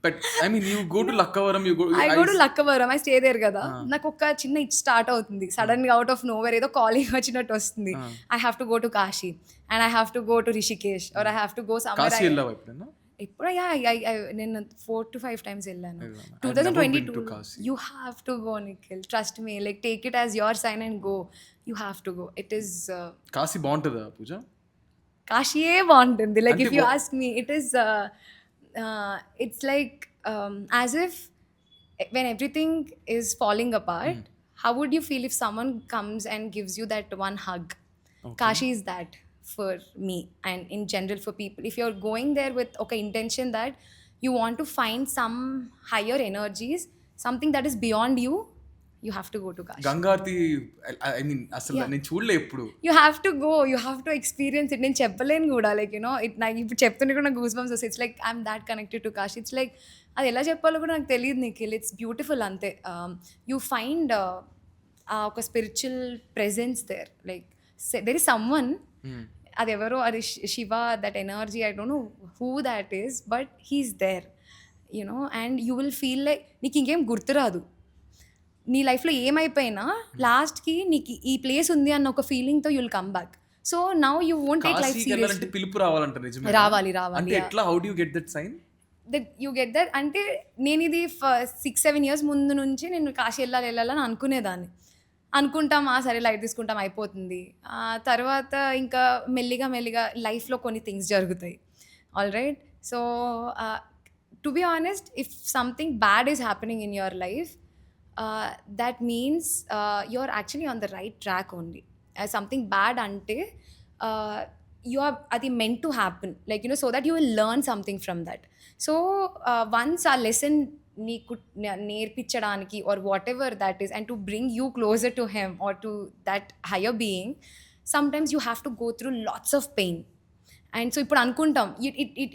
but I mean you go to Lakkavaram, you go I go to Lakkavaram, I stay there కదా. నాకు ఒక చిన్న ఇట్ స్టార్ట్ అవుతుంది సడన్ గా అవుట్ ఆఫ్ నోవేర్, ఏదో కాలింగ్ వచ్చినట్టు వస్తుంది. I have to go to Kashi and I have to go to Rishikesh or I have to go Kashi somewhere. వెళ్ళావా ఎప్పుడైనా? ఇప్పుడు నేను 4 to 5 times వెళ్ళాను. 2022 you have to go, Nikhil, trust me, like take it as your sign and go. You have to go. It is Kashi బాగుంటుందా పూజ? కాశీయే బాగుంటుంది. Like అంటే if you ask me, it is it's like as if when everything is falling apart, how would you feel if someone comes and gives you that one hug? Kashi is that for me and in general for people. If you're going there with okay intention that you want to find some higher energies, something that is beyond you, you have to go to Kashi. గంగాతి I mean అసలు నేను చూడలే ఎప్పుడు. You have to go, you have to experience it. నేను చెప్పలేను కూడా, like you know it, నాకు ఇప్పుడు చెప్తుంటే కూడా నాకు గూస్ బంప్స్ వస్తాయి. It's like I'm that connected to Kashi. It's like అది ఎలా చెప్పాలో కూడా నాకు తెలియదు నిఖిల్. ఇట్స్ బ్యూటిఫుల్ అంతే. యూ ఫైండ్ ఒక spiritual presence there, like there is someone, అది ఎవరో, అది Shiva, that energy, I don't know who that is, but he's there you know. And you will feel like నీకు ఇంకేం గుర్తురాదు, నీ లైఫ్లో ఏమైపోయినా లాస్ట్కి నీకు ఈ ప్లేస్ ఉంది అన్న ఒక ఫీలింగ్తో you'll come back. So now you won't take life seriously. పిలుపు రావాలంట నిజమే. రావాలి అంటే ఎట్లా, how do you get that sign? That you get that అంటే నేను ఇది 6-7 years ముందు నుంచి నేను కాశీ వెళ్ళాలని అనుకునేదాన్ని. అనుకుంటాం సరే లైట్ తీసుకుంటాం అయిపోతుంది. తర్వాత ఇంకా మెల్లిగా లైఫ్లో కొన్ని థింగ్స్ జరుగుతాయి. All right. So to be honest, if something bad is happening in your life, that means you're actually on the right track only. Something bad ante you are adi meant to happen, like you know, so that you will learn something from that. So once a lesson neeku nerpichadaniki or whatever that is, and to bring you closer to him or to that higher being, sometimes you have to go through lots of pain. And so ఇప్పుడు అనుకుంటాం,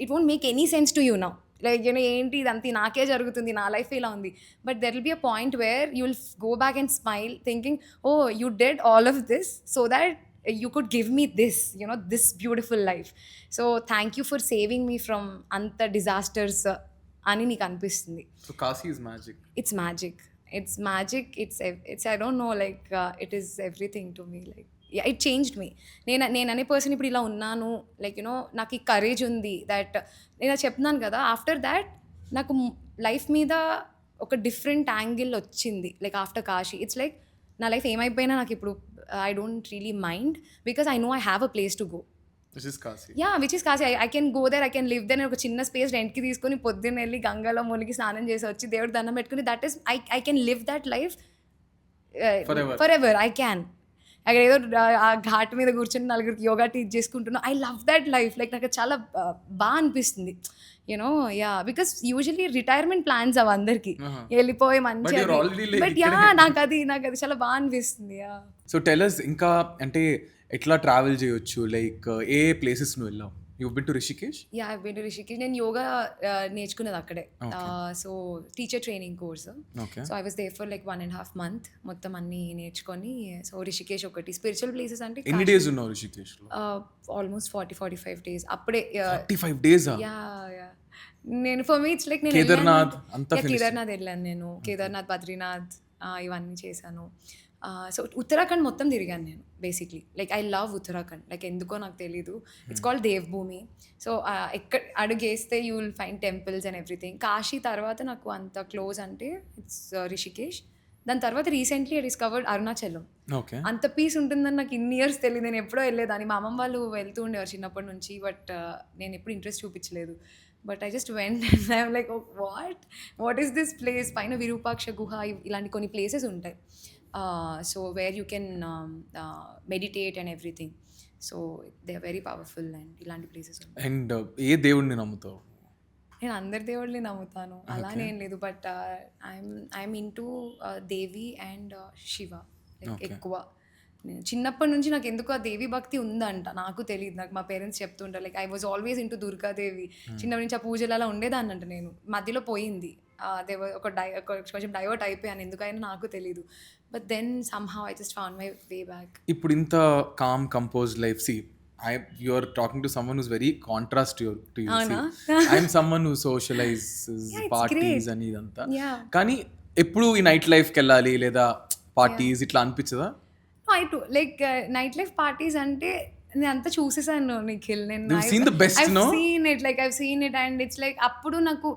it won't make any sense to you now, like you know ఏంటి ఇదంతా నాకే జరుగుతుంది, నా life ఇలా ఉంది. But there will be a point where you will go back and smile thinking, oh you did all of this so that you could give me this, you know, this beautiful life. So thank you for saving me from అంత disasters అని నీకు అనిపిస్తుంది. So Kashi is magic. It's magic, it's magic, it's I don't know, like it is everything to me. Like it changed మీ. నేను అనే person ఇప్పుడు ఇలా ఉన్నాను, like you know నాకు ఈ కరేజ్ ఉంది దట్ నేను చెప్తున్నాను కదా. ఆఫ్టర్ దాట్ నాకు లైఫ్ మీద ఒక డిఫరెంట్ యాంగిల్ వచ్చింది, like after Kashi. It's like నా లైఫ్ ఏమైపోయినా నాకు ఇప్పుడు I don't really mind, because I know I have a place to go. Which is Kashi. Which is Kashi. I can go there, I can live there. నేను ఒక చిన్న space రెంట్కి తీసుకొని పొద్దున్న వెళ్ళి గంగలో మునిగి స్నానం చేసి వచ్చి దేవుడు దండం పెట్టుకుని, that is I can live that life for ever. I can అక్కడ ఏదో ఆ ఘాట్ మీద కూర్చొని నలుగురికి యోగా టీచ్ చేసుకుంటున్నాను. I love that life. Like నాకు చాలా బాగా అనిపిస్తుంది, you know. Because usually retirement plans అవి అందరికి వెళ్ళిపోయి మంచిగా, బట్ నాకు అది చాలా బాగా అనిపిస్తుంది. సో టెల్ us ఇంకా అంటే ఎట్లా ట్రావెల్ చేయొచ్చు, లైక్ ఏ ప్లేసెస్ నువ్వు వెళ్ళావు? You've been to Rishikesh? Yeah, I've been to Rishikesh. నేను యోగా నేర్చుకున్నది అక్కడే. So teacher training course. So I was there for like 1.5 months మొత్తం అన్ని నేర్చుకొని. సో రిషికేష్ ఒకటి స్పిరిచువల్ ప్లేసెస్ అంటే. ఎన్ని డేస్ ఉన్నావు రిషికేష్ లో? Almost 40-45 days. అప్పుడే 45 days. నేను ఫర్ మీ ఇట్స్ లైక్ నేను కేదార్నాథ్ కేదార్నాథ్ వెళ్ళాను నేను. కేదార్నాథ్, బద్రీనాథ్ ఇవన్నీ చేశాను. సో ఉత్తరాఖండ్ మొత్తం తిరిగాను నేను basically. Like I love Uttarakhand, like ఎందుకో నాకు తెలీదు. It's called Devbhoomi. సో ఎక్కడ అడుగేస్తే you will find temples and everything. Kashi తర్వాత నాకు అంత క్లోజ్ అంటే ఇట్స్ రిషికేష్. దాని తర్వాత రీసెంట్లీ ఐ డిస్కవర్డ్ అరుణాచలం. అంత పీస్ ఉంటుందని నాకు ఇన్ని ఇయర్స్ తెలియదు. నేను ఎప్పుడో వెళ్ళేదాన్ని, మా అమ్మమ్మ వాళ్ళు వెళ్తూ ఉండేవారు చిన్నప్పటి నుంచి, బట్ నేను ఎప్పుడు ఇంట్రెస్ట్ చూపించలేదు. But I just went and I like what is this place. పైన విరూపాక్ష గుహ ఇలాంటి కొన్ని ప్లేసెస్ ఉంటాయి. So where you can meditate and everything. So they are very powerful and ఇలాంటి ప్లేసెస్ ఉంటాయి. అండ్ ఏ దేవుడిని నమ్ముతావు? నేను అందరి దేవుళ్ళని నమ్ముతాను, అలానే ఏం లేదు. But I'm into Devi and Shiva ఎక్కువ. నేను చిన్నప్పటి నుంచి నాకు ఎందుకు ఆ దేవి భక్తి ఉందంట, నాకు తెలియదు. నాకు మా పేరెంట్స్ చెప్తుంటారు, like I was always into Durgadevi. చిన్నప్పటి నుంచి ఆ పూజలు అలా ఉండేదాన్ని అంట. నేను మధ్యలో పోయింది, కొంచెం డైవర్ట్ అయిపోయాను, ఎందుకైనా నాకు తెలీదు. But then somehow I just found my way back. ఇప్పుడు ఇంత calm compose life, see you're talking to someone who's very contrast to you. అవునా? See, I'm someone who socializes Yeah, it's parties great. అని ఇదంతా. Yeah. కానీ ఎప్పుడు ఈ night లైఫ్కి వెళ్ళాలి లేదా పార్టీస్ ఇట్లా అనిపించదా? I too like night life parties అంటే నేను అంతా చూసేసాను నిఖిల్. నేను You've seen the best, no? I've seen it and it's like అప్పుడు నాకు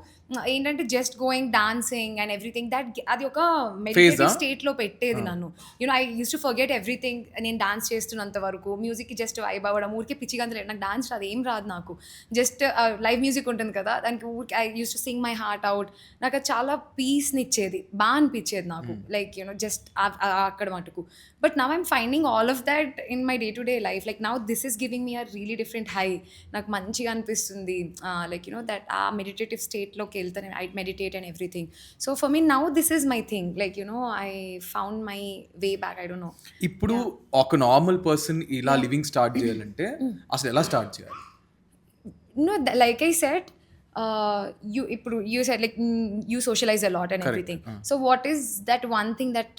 ఏంటంటే just going dancing and everything that అది ఒక మెడిటేటివ్ స్టేట్ లో పెట్టేది నన్ను. You know I use to forget everything. నేను డాన్స్ చేస్తున్నంత వరకు మ్యూజిక్కి జస్ట్ వైబ్ అవ్వడం, ఊరికే పిచ్చిగా లేదు. నాకు డాన్స్ రాదు, ఏం రాదు నాకు. జస్ట్ లైవ్ మ్యూజిక్ ఉంటుంది కదా, దానికి ఊరికి I use to sing my heart out. నాకు అది చాలా పీస్ని ఇచ్చేది, బాగా అనిపించేది నాకు. లైక్ యూనో జస్ట్ అక్కడ మటుకు. But now I'm finding all of that in my day to day life. Like now this is giving me a really different high. నాకు మంచిగా అనిపిస్తుంది. లైక్ యూనో దట్ ఆ మెడిటేటివ్ స్టేట్లోకి వెళ్తాను. I meditate and everything. So for me now this is my thing. Like you know I found my way back. I don't no. ఇప్పుడు ఒక normal person ఇలా living start చేయాలంటే అసలు ఎలా స్టార్ట్ చేయాలి? No, like I said, you said like you socialize a lot and Correct. everything. So what is that one thing that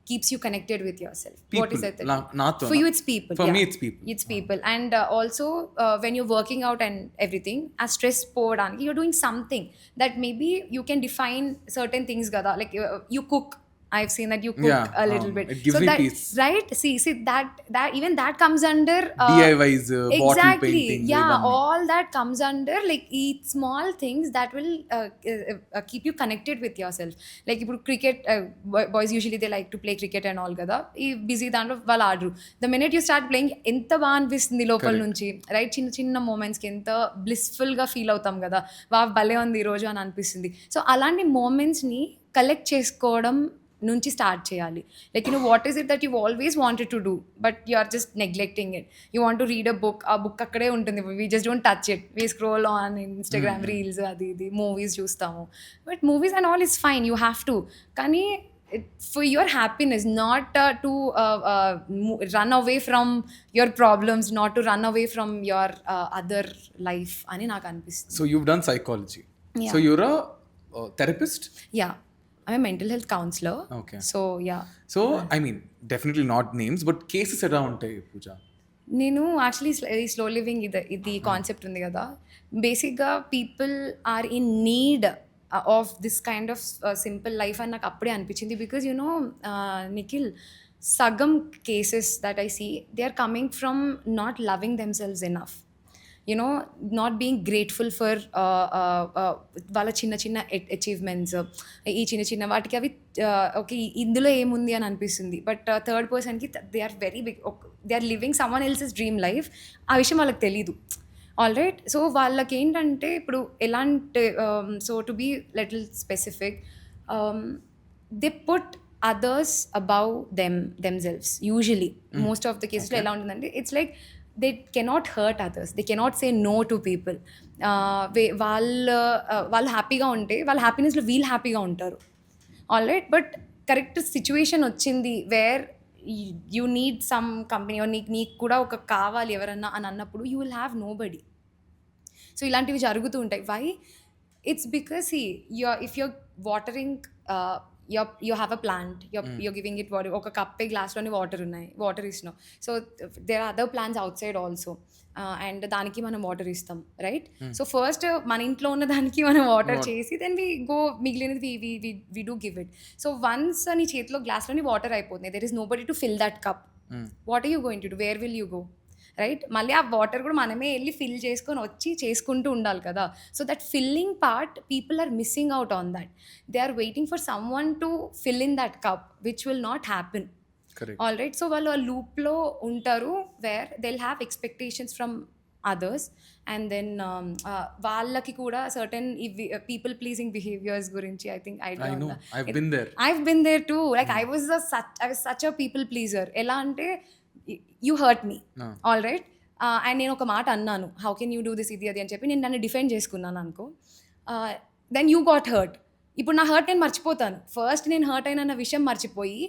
keeps you connected with yourself? What is that? Nato, For you, it's people. For yeah. me, it's people. It's people. And also when you're working out and everything, as stress povadaniki, you're doing something that maybe you can define certain things kada. Like you cook. I've seen that you cook a little bit. It gives so me that, peace. Right? See that even that comes under DIYs, bottle exactly. painting. Yeah, ivanni. all that comes under like each small things that will keep you connected with yourself. Like ఇప్పుడు cricket, boys usually they like to play cricket and all కదా. ఈ busy దాంట్లో వాళ్ళు ఆడరు. The minute you start playing ఎంత బాగా అనిపిస్తుంది లోపల నుంచి, రైట్? చిన్న చిన్న మూమెంట్స్కి ఎంత బ్లిస్ఫుల్గా ఫీల్ అవుతాం కదా, భలే ఉంది ఈరోజు అని అనిపిస్తుంది. సో అలాంటి మూమెంట్స్ని కలెక్ట్ చేసుకోవడం నుంచి స్టార్ట్ చేయాలి. Like you know what is it that you always wanted to do but you are just neglecting it. You want to read a book, ఆ బుక్ అక్కడే ఉంటుంది, we just don't touch it. We scroll on Instagram reels, అది ఇది movies చూస్తాము. But movies and all is fine, you have to. కానీ for your happiness, not to run away from your problems, not to run away from your other life ani నాకు అనిపిస్తుంది. So you've done psychology. Yeah. So you're a therapist? Yeah. I'm a mental health counselor. Okay. So yeah. So I mean definitely not names but cases ఎలా ఉంటాయి పూజ? నేను actually slow living ఇది concept ఉంది కదా, బేసిక్గా people are in need of this kind of simple life అని నాకు అప్పుడే అనిపించింది. బికాజ్ యూనో నిఖిల్, సగం cases that I see they are coming from not loving themselves enough. You know not being grateful for వాళ్ళ చిన్న చిన్న అచీవ్మెంట్స్, ఈ చిన్న చిన్న వాటికి అవి ఓకే ఇందులో ఏముంది అని అనిపిస్తుంది. బట్ థర్డ్ పర్సన్కి they are very big, they are living someone else's dream life. ఆ విషయం వాళ్ళకి తెలీదు. All right. సో వాళ్ళకి ఏంటంటే ఇప్పుడు ఎలాంటి, so to be little specific, they put others above themselves usually. Most of the cases ఎలా ఉంటుందంటే it's like they cannot hurt others, they cannot say no to people. వాళ్ళు హ్యాపీగా ఉంటే వాళ్ళ హ్యాపీనెస్లో వీళ్ళు హ్యాపీగా ఉంటారు. All right. But correct situation వచ్చింది where you need some company, నీకు కూడా ఒక కావాలి ఎవరన్నా అని అన్నప్పుడు you will have nobody. So ఇలాంటివి జరుగుతూ ఉంటాయి. Why? It's because if you're watering, you have a plant, you're giving it water, ఒక కప్పే గ్లాస్లోని వాటర్ ఉన్నాయి, వాటర్ ఇస్తున్నాం. So there are other plants outside also, and దానికి మనం వాటర్ ఇస్తాం, రైట్? సో ఫస్ట్ మన ఇంట్లో ఉన్న దానికి మనం వాటర్ చేసి దెన్ వి గో, మిగిలినది we do give it. So once నీ చేతిలో గ్లాస్లోని వాటర్ అయిపోతుంది, there is nobody to fill that cup. What are you going to do? Where will you go? Right? మళ్ళీ ఆ వాటర్ కూడా మనమే వెళ్ళి ఫిల్ చేసుకొని వచ్చి చేసుకుంటూ ఉండాలి కదా. So that filling part people are missing out on that. They are waiting for someone to fill in that cup which will not happen. All right. So వాళ్ళు ఆ లూప్లో ఉంటారు where they will have expectations from others and then వాళ్ళకి కూడా certain people pleasing behaviours గురించి I think I've been there too. Like I was such a people pleaser. ఎలా అంటే you hurt me, all right, and నేను ఒక మాట అన్నాను, how can you do this ఇది అది అని చెప్పి నేను నన్ను డిఫెండ్ చేసుకున్నాను అనుకో, దెన్ యూ గాట్ హర్ట్. ఇప్పుడు నా హర్ట్ నేను మర్చిపోతాను. ఫస్ట్ నేను హర్ట్ అయిన విషయం మర్చిపోయి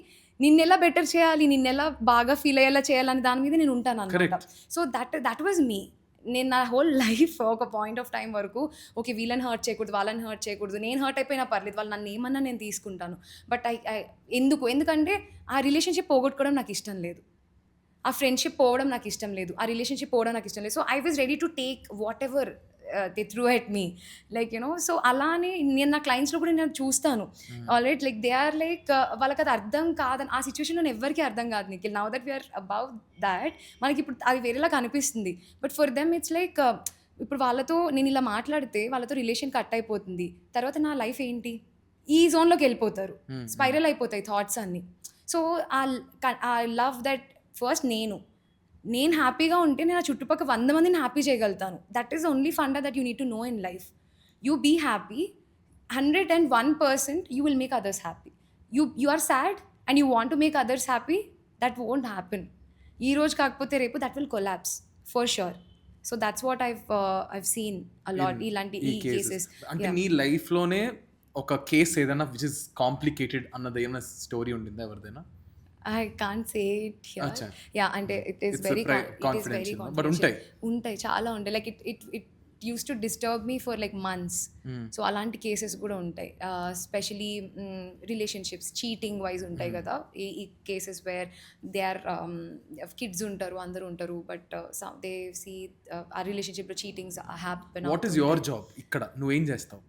నిన్నెలా బెటర్ చేయాలి, నిన్నెలా బాగా ఫీల్ అయ్యేలా చేయాలని దాని మీద నేను ఉంటాను అనమాట. So that was me. నేను నా హోల్ లైఫ్ ఒక పాయింట్ ఆఫ్ టైం వరకు ఓకే వీళ్ళని హర్ట్ చేయకూడదు, వాళ్ళని హర్ట్ చేయకూడదు, నేను హర్ట్ అయిపోయినా పర్లేదు, వాళ్ళు నన్ను ఏమన్నా నేను తీసుకుంటాను. బట్ ఎందుకంటే ఆ రిలేషన్షిప్ పోగొట్టుకోవడం నాకు ఇష్టం లేదు. ఆ ఫ్రెండ్షిప్ పోవడం నాకు ఇష్టం లేదు, ఆ రిలేషన్షిప్ పోవడం నాకు ఇష్టం లేదు. So I was ready to take whatever they throw at me, like you know. So అలానే నేను నా క్లయింట్స్లో కూడా నేను చూస్తాను. Alright, like they are like వాళ్ళకి అది అర్థం కాదని, ఆ సిచ్యువేషన్లో ఎవరికి అర్థం కాదు Nikhil. Now that we're above that, మనకి ఇప్పుడు అది వేరేలా కనిపిస్తుంది. But for them it's like ఇప్పుడు వాళ్ళతో నేను ఇలా మాట్లాడితే వాళ్ళతో రిలేషన్ కట్ అయిపోతుంది, తర్వాత నా లైఫ్ ఏంటి, ఈ జోన్లోకి వెళ్ళిపోతారు, స్పైరల్ అయిపోతాయి థాట్స్ అన్నీ. So I love that first నేను హ్యాపీగా ఉంటే నేను ఆ చుట్టుపక్కల 100 మందిని హ్యాపీ చేయగలుగుతాను. That is only funda that you need to know in life. You be happy 101%, you will make others happy. You are sad and you want to make others happy, that won't happen. ఈ రోజు కాకపోతే రేపు that will collapse for sure. So that's what I've seen a lot ఇలాంటి ఈ cases. అంటే నీ లైఫ్లోనే ఒక case ఏదైనా విచ్ ఇస్ కాంప్లికేటెడ్ అన్నది ఏమైనా స్టోరీ ఉండిందా ఎవరిదైనా? I can't say it here. Acha. Yeah, అంటే it is It's very a confidential, but ఉంటాయి చాలా ఉంటాయి. Like it used to disturb me for like months. So అలాంటి కేసెస్ కూడా ఉంటాయి. స్పెషలీ రిలేషన్షిప్స్ చీటింగ్ వైజ్ ఉంటాయి కదా, ఈ cases where they are kids ఉంటారు, అందరూ ఉంటారు, బట్ దే సీ ఆ రిలేషన్షిప్లో cheatings happen. What is your job ఇక్కడ, నువ్వేం చేస్తావు?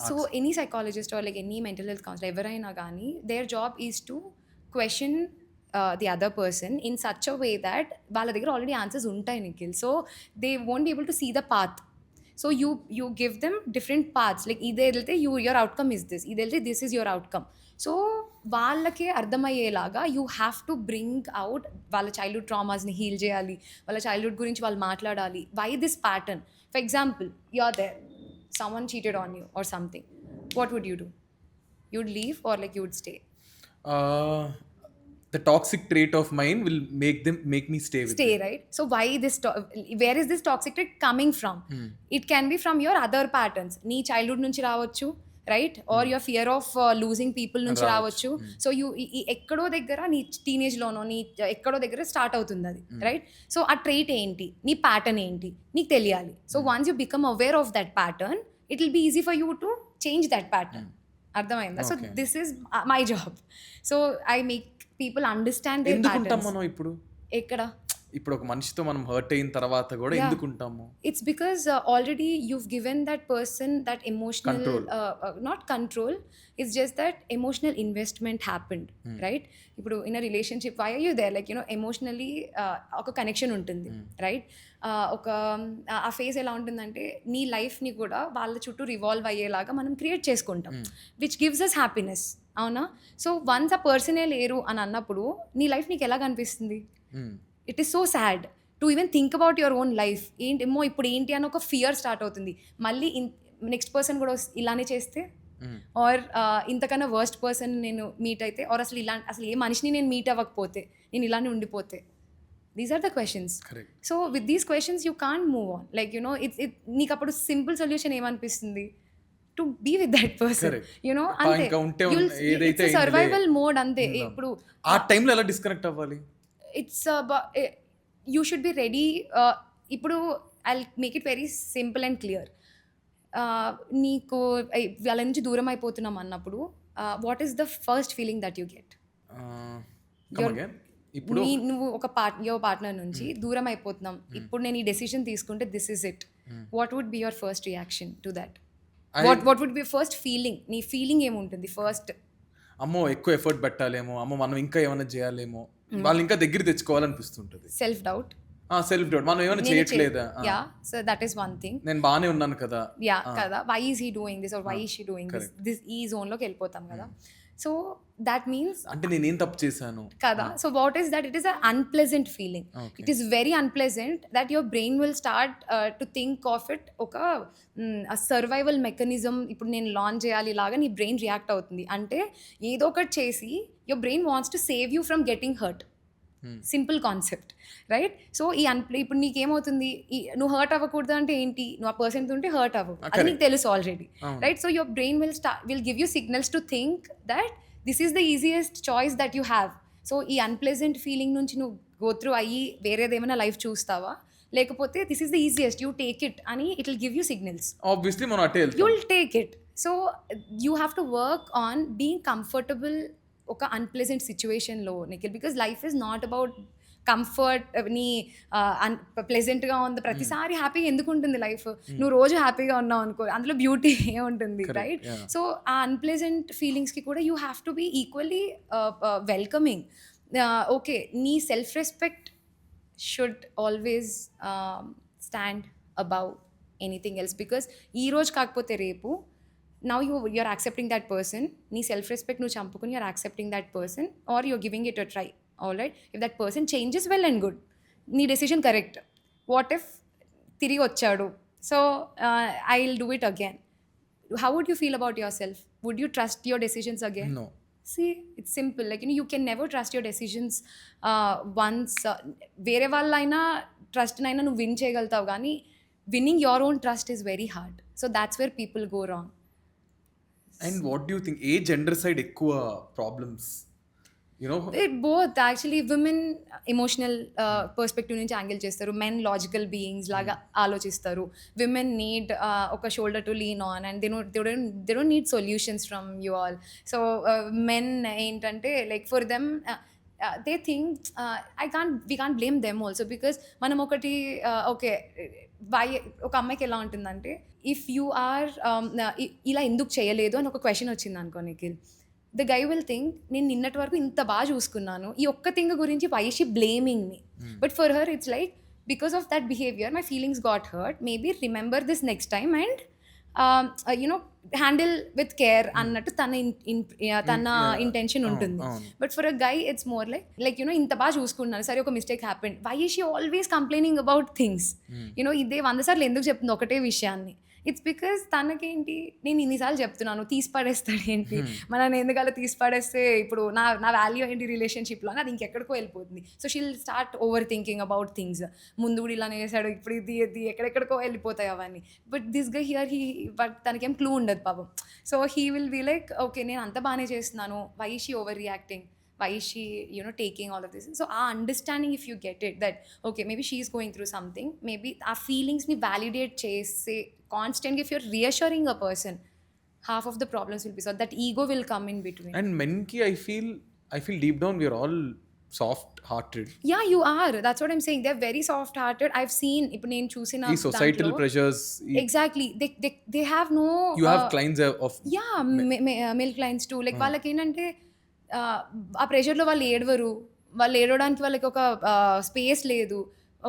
So any psychologist or like any mental health counsellor ఎవరైనా కానీ their job is to question the other person in such a way that వాళ్ళ దగ్గర already answers ఉంటాయి Nikhil. So they won't be able to see the path. So you give them different paths, like ఇదే వెళ్తే your outcome is this, ఇది వెళ్తే this is your outcome. So వాళ్ళకే అర్థమయ్యేలాగా you have to bring out వాళ్ళ childhood ట్రామాస్ని heal చేయాలి, వాళ్ళ చైల్డ్హుడ్ గురించి వాళ్ళు మాట్లాడాలి. Why this pattern? For example, you are there, someone cheated on you or something, what would you do? You'd leave or like you would stay? The toxic trait of mine will make me stay with it. Right? So why where is this toxic trait coming from? It can be from your other patterns. Nee childhood nunchi ravochu, right? Or your fear of losing people nunchi ravochu. So you ekkado daggara nee teenage lono nee ekkado daggara start avutundi adi, right? So a trait enti, nee pattern enti neeku teliyali. So once you become aware of that pattern, it will be easy for you to change that pattern. అర్థమైందా? So this is my job. So I make people understand their patterns. మనం ఇప్పుడు ఒక మనిషితో మనం hurt అయిన తర్వాత కూడా ఎందుకుంటాము? It's because already you've given that person that emotional not control, it's just that emotional investment happened, right? ఇప్పుడు in a relationship, why are you there? Like, you know, emotionally ఒక కనెక్షన్ ఉంటుంది, right? ఒక ఆ phase ఎలా ఉంటుందంటే నీ లైఫ్ని కూడా వాళ్ళ చుట్టూ రివాల్వ్ అయ్యేలాగా మనం క్రియేట్ చేసుకుంటాం, విచ్ గివ్స్ అస్ హ్యాపీనెస్, అవునా? సో వన్స్ ఆ పర్సనే లేరు అని అన్నప్పుడు నీ లైఫ్ నీకు ఎలా కనిపిస్తుంది? It is so sad to even think about your own life. ఏంటేమో ఇప్పుడు ఏంటి అని ఒక ఫియర్ స్టార్ట్ అవుతుంది. మళ్ళీ నెక్స్ట్ పర్సన్ కూడా ఇలానే చేస్తే, ఆర్ ఇంతకన్నా వర్స్ట్ పర్సన్ నేను మీట్ అయితే, ఆర్ అసలు ఏ మనిషిని నేను మీట్ అవ్వకపోతే, నేను ఇలానే ఉండిపోతే. These are the questions. So with these questions you can't move on. Like you know నీకు అప్పుడు సింపుల్ సొల్యూషన్ ఏమనిపిస్తుంది? To be with that person, you know. అంతే, సర్వైవల్ మోడ్ అంతే. ఇప్పుడు ఆ టైంలో ఎలా డిస్కనెక్ట్ అవ్వాలి? It's you should be ready. ఇప్పుడు I make it very simple and clear. నీకు వాళ్ళ నుంచి దూరం అయిపోతున్నాం అన్నప్పుడు what is the first feeling that you get? ఇప్పుడు నువ్వు ఒక పార్ట్నర్ నుంచి దూరం అయిపోతున్నాం, ఇప్పుడు నేను ఈ డెసిషన్ తీసుకుంటే this is it, what would be your first reaction to that? What would be first feeling? నీ ఫీలింగ్ ఏముంటుంది ఫస్ట్? అమ్మో ఎక్కువ ఎఫర్ట్ పెట్టాలేమో, అమ్మో మనం ఇంకా ఏమైనా చేయాలేమో, వాళ్ళు ఇంకా దగ్గర తెచ్చుకోవాలనిపిస్తుంటుంది. సెల్ఫ్ డౌట్, మనం ఏమైనా చేయట్లేదా? Yeah, so that is one thing. నేను బాగానే ఉన్నాను కదా, యా కదా, why is he doing this or why is she doing this, ఈ జోన్లోకి వెళ్ళిపోతాం కదా. సో దట్ మీన్స్ అంటే నేనేం తప్పు చేశాను కదా. So what is that? It is a unpleasant feeling. It is very unpleasant that your brain will start to think of it ఒక సర్వైవల్ మెకానిజం. ఇప్పుడు నేను లాంచ్ చేయాలి లాగా నీ బ్రెయిన్ రియాక్ట్ అవుతుంది. అంటే ఏదో ఒకటి చేసి your brain wants to save you from getting hurt. Simple concept, right? So ఇప్పుడు నీకేమవుతుంది, నువ్వు హర్ట్ అవ్వకూడదు అంటే ఏంటి? నువ్వు ఆ పర్సన్ ఉంటే హర్ట్ అవ్వవు, అది నీకు తెలుసు already, right? So your brain will give you signals to think that this is the easiest choice that you have. So ఈ అన్ప్లెజెంట్ ఫీలింగ్ నుంచి నువ్వు గో త్రూ అయ్యి వేరేదేమైనా లైఫ్ చూస్తావా, లేకపోతే this is the easiest, you take it అని it will give you signals. Obviously మనం అటే వెళ్తాం, you will take it. So you have to work on being comfortable ఒక అన్ప్లెజెంట్ సిచ్యువేషన్లో, Nikhil, because life is not about comfort నీ ప్లెజెంట్గా ఉంది ప్రతిసారి హ్యాపీగా ఎందుకు ఉంటుంది లైఫ్? నువ్వు రోజు హ్యాపీగా ఉన్నావు అనుకో, అందులో బ్యూటీ ఏముంటుంది, రైట్? సో ఆ అన్ప్లెజెంట్ ఫీలింగ్స్కి కూడా you have to be equally welcoming. Okay, నీ self respect should always stand above anything else, because ఈ రోజు కాకపోతే రేపు now you're accepting that person, నీ సెల్ఫ్ రెస్పెక్ట్ నువ్వు చంపుకుని you're accepting that person or you're giving it a try. All right, if that person changes, well and good, నీ decision correct. What if తిరిగి వచ్చాడు, so I'll do it again, how would you feel about yourself? Would you trust your decisions again? No. See, it's simple. Like, you can never trust your decisions once. వేరే వాళ్ళైనా ట్రస్ట్నైనా నువ్వు win చేయగలుగుతావు, కానీ winning your own trust is very hard. So that's where people go wrong. And what do you think ఏ gender side ఎక్కువ problems? It both actually. Women emotional perspective నుంచి angle చేస్తారు, men logical beings లాగా ఆలోచిస్తారు. Women need ఒక shoulder to lean on and they don't need solutions from you all. So men ఏంటంటే like for them they think we can't blame them also, because మనం ఒకటి okay, ఒక అమ్మాయికి ఎలా ఉంటుందంటే ఇఫ్ యూ ఆర్ ఇలా ఎందుకు చేయలేదు అని ఒక క్వశ్చన్ వచ్చింది అనుకో Nikhil, the guy will think నేను నిన్నటి వరకు ఇంత బాగా చూసుకున్నాను, ఈ ఒక్క థింగ్ గురించి why she blaming me? But for her it's like because of that behaviour my feelings got hurt, maybe remember this next time and handle with care అన్నట్టు తన ఇంటెన్షన్ ఉంటుంది. But for a guy it's more like ఇంత బాగా చూసుకున్నాను, సరే ఒక mistake happened, why is she always complaining about things? ఇదే 100 సార్లు ఎందుకు చెప్తుంది ఒకటే విషయాన్ని? ఇట్స్ బికాస్ తనకేంటి, నేను ఇన్నిసార్లు చెప్తున్నాను తీసి పడేస్తాడు ఏంటి, మనం ఎందుకలా తీసి పడేస్తే ఇప్పుడు నా వాల్యూ ఏంటి రిలేషన్షిప్లో అని, అది ఇంకెక్కడికో వెళ్ళిపోతుంది. So she'll start overthinking about things, ముందు కూడా ఇలానే చేశాడు, ఇప్పుడు ఇది ఎక్కడెక్కడికో వెళ్ళిపోతాయి అవన్నీ. But this guy here but తనకేం క్లూ ఉండదు పాపం. So he will be like okay నేను అంత బాగానే చేస్తున్నాను, why is she overreacting, why is she taking all of this? So our understanding, if you get it, that okay, maybe she is going through something, maybe our feelings ni validate chase say constant, if you're reassuring a person, half of the problems will be solved. That ego will come in between. And men ki I feel deep down we are all soft hearted. Yeah, you are, that's what I'm saying, they're very soft hearted. I've seen ipu nenu chusina the societal pressures, exactly, they have no you have clients of male clients too, like వాళ్ళకి ఏంటంటే ఆ ప్రెషర్లో వాళ్ళు ఏడవడానికి వాళ్ళకి ఒక space లేదు.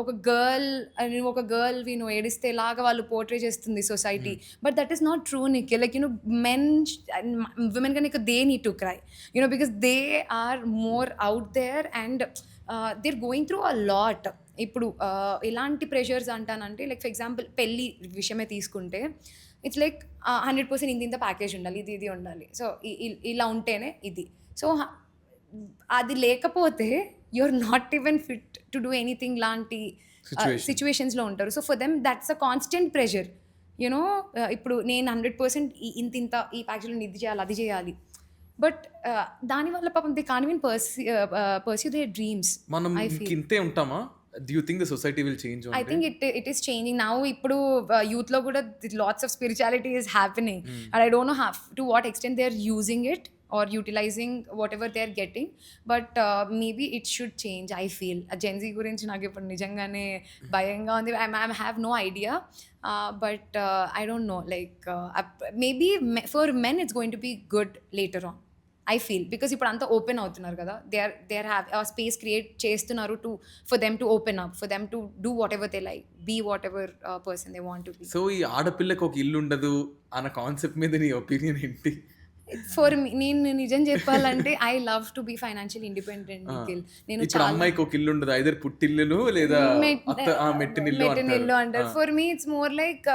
ఒక girl ఏడిస్తే లాగా వాళ్ళు పోర్ట్రే చేస్తుంది society. But that is not true Nikhil. Like men women కన్నా they need to cry because they are more out there and they are going through a lot. ఇప్పుడు ఎలాంటి ప్రెషర్స్ అంటానంటే లైక్ ఫర్ ఎగ్జాంపుల్ పెళ్ళి విషయమే తీసుకుంటే it's like 100% ఇంత package ఉండాలి, ఇది ఉండాలి, సో ఇలా ఉంటేనే ఇది. సో అది లేకపోతే you're not even fit to do anything లాంటి సిచ్యువేషన్స్లో ఉంటారు. So for them that's a constant pressure. ఇప్పుడు నేను 100% ఇంత ఈ ప్యాకేజ్లో ఇది చేయాలి అది చేయాలి, బట్ దానివల్ల పాపం they can't even pursue there dreams. మనం ఇంతే ఉంటామా? Do you think the society will change? I think it is changing now. Ippudu youth lo kuda lots of spirituality is happening, and I don't know to what extent they are using it or utilizing whatever they are getting, but maybe it should change. I feel Gen Z gurinchi naku ippudu nijangane bhayanga undi. I have no idea, but I don't know, like maybe for men it's going to be good later on, I feel, because ఇప్పుడు అంతా open అవుతున్నారు కదా, they are have a space create చేస్తున్నారు for them to open up, for them to do whatever they like, be whatever person they want to be. So ఈ ఆడపిల్లకి ఒక ఇల్లు ఉండదు అన్న కాన్సెప్ట్ మీద నీ ఒపీనియన్ ఏంటి? ఫర్ మీ, నేను నిజం చెప్పాలంటే I love to be financial independent Nikhil. నేను ఇప్పుడు అమ్మాయికి ఒక ఇల్లు ఉండదు, ఐదర్ పుట్టిల్లు లేదా మెట్టినిల్లు అంటారు. For me it's more like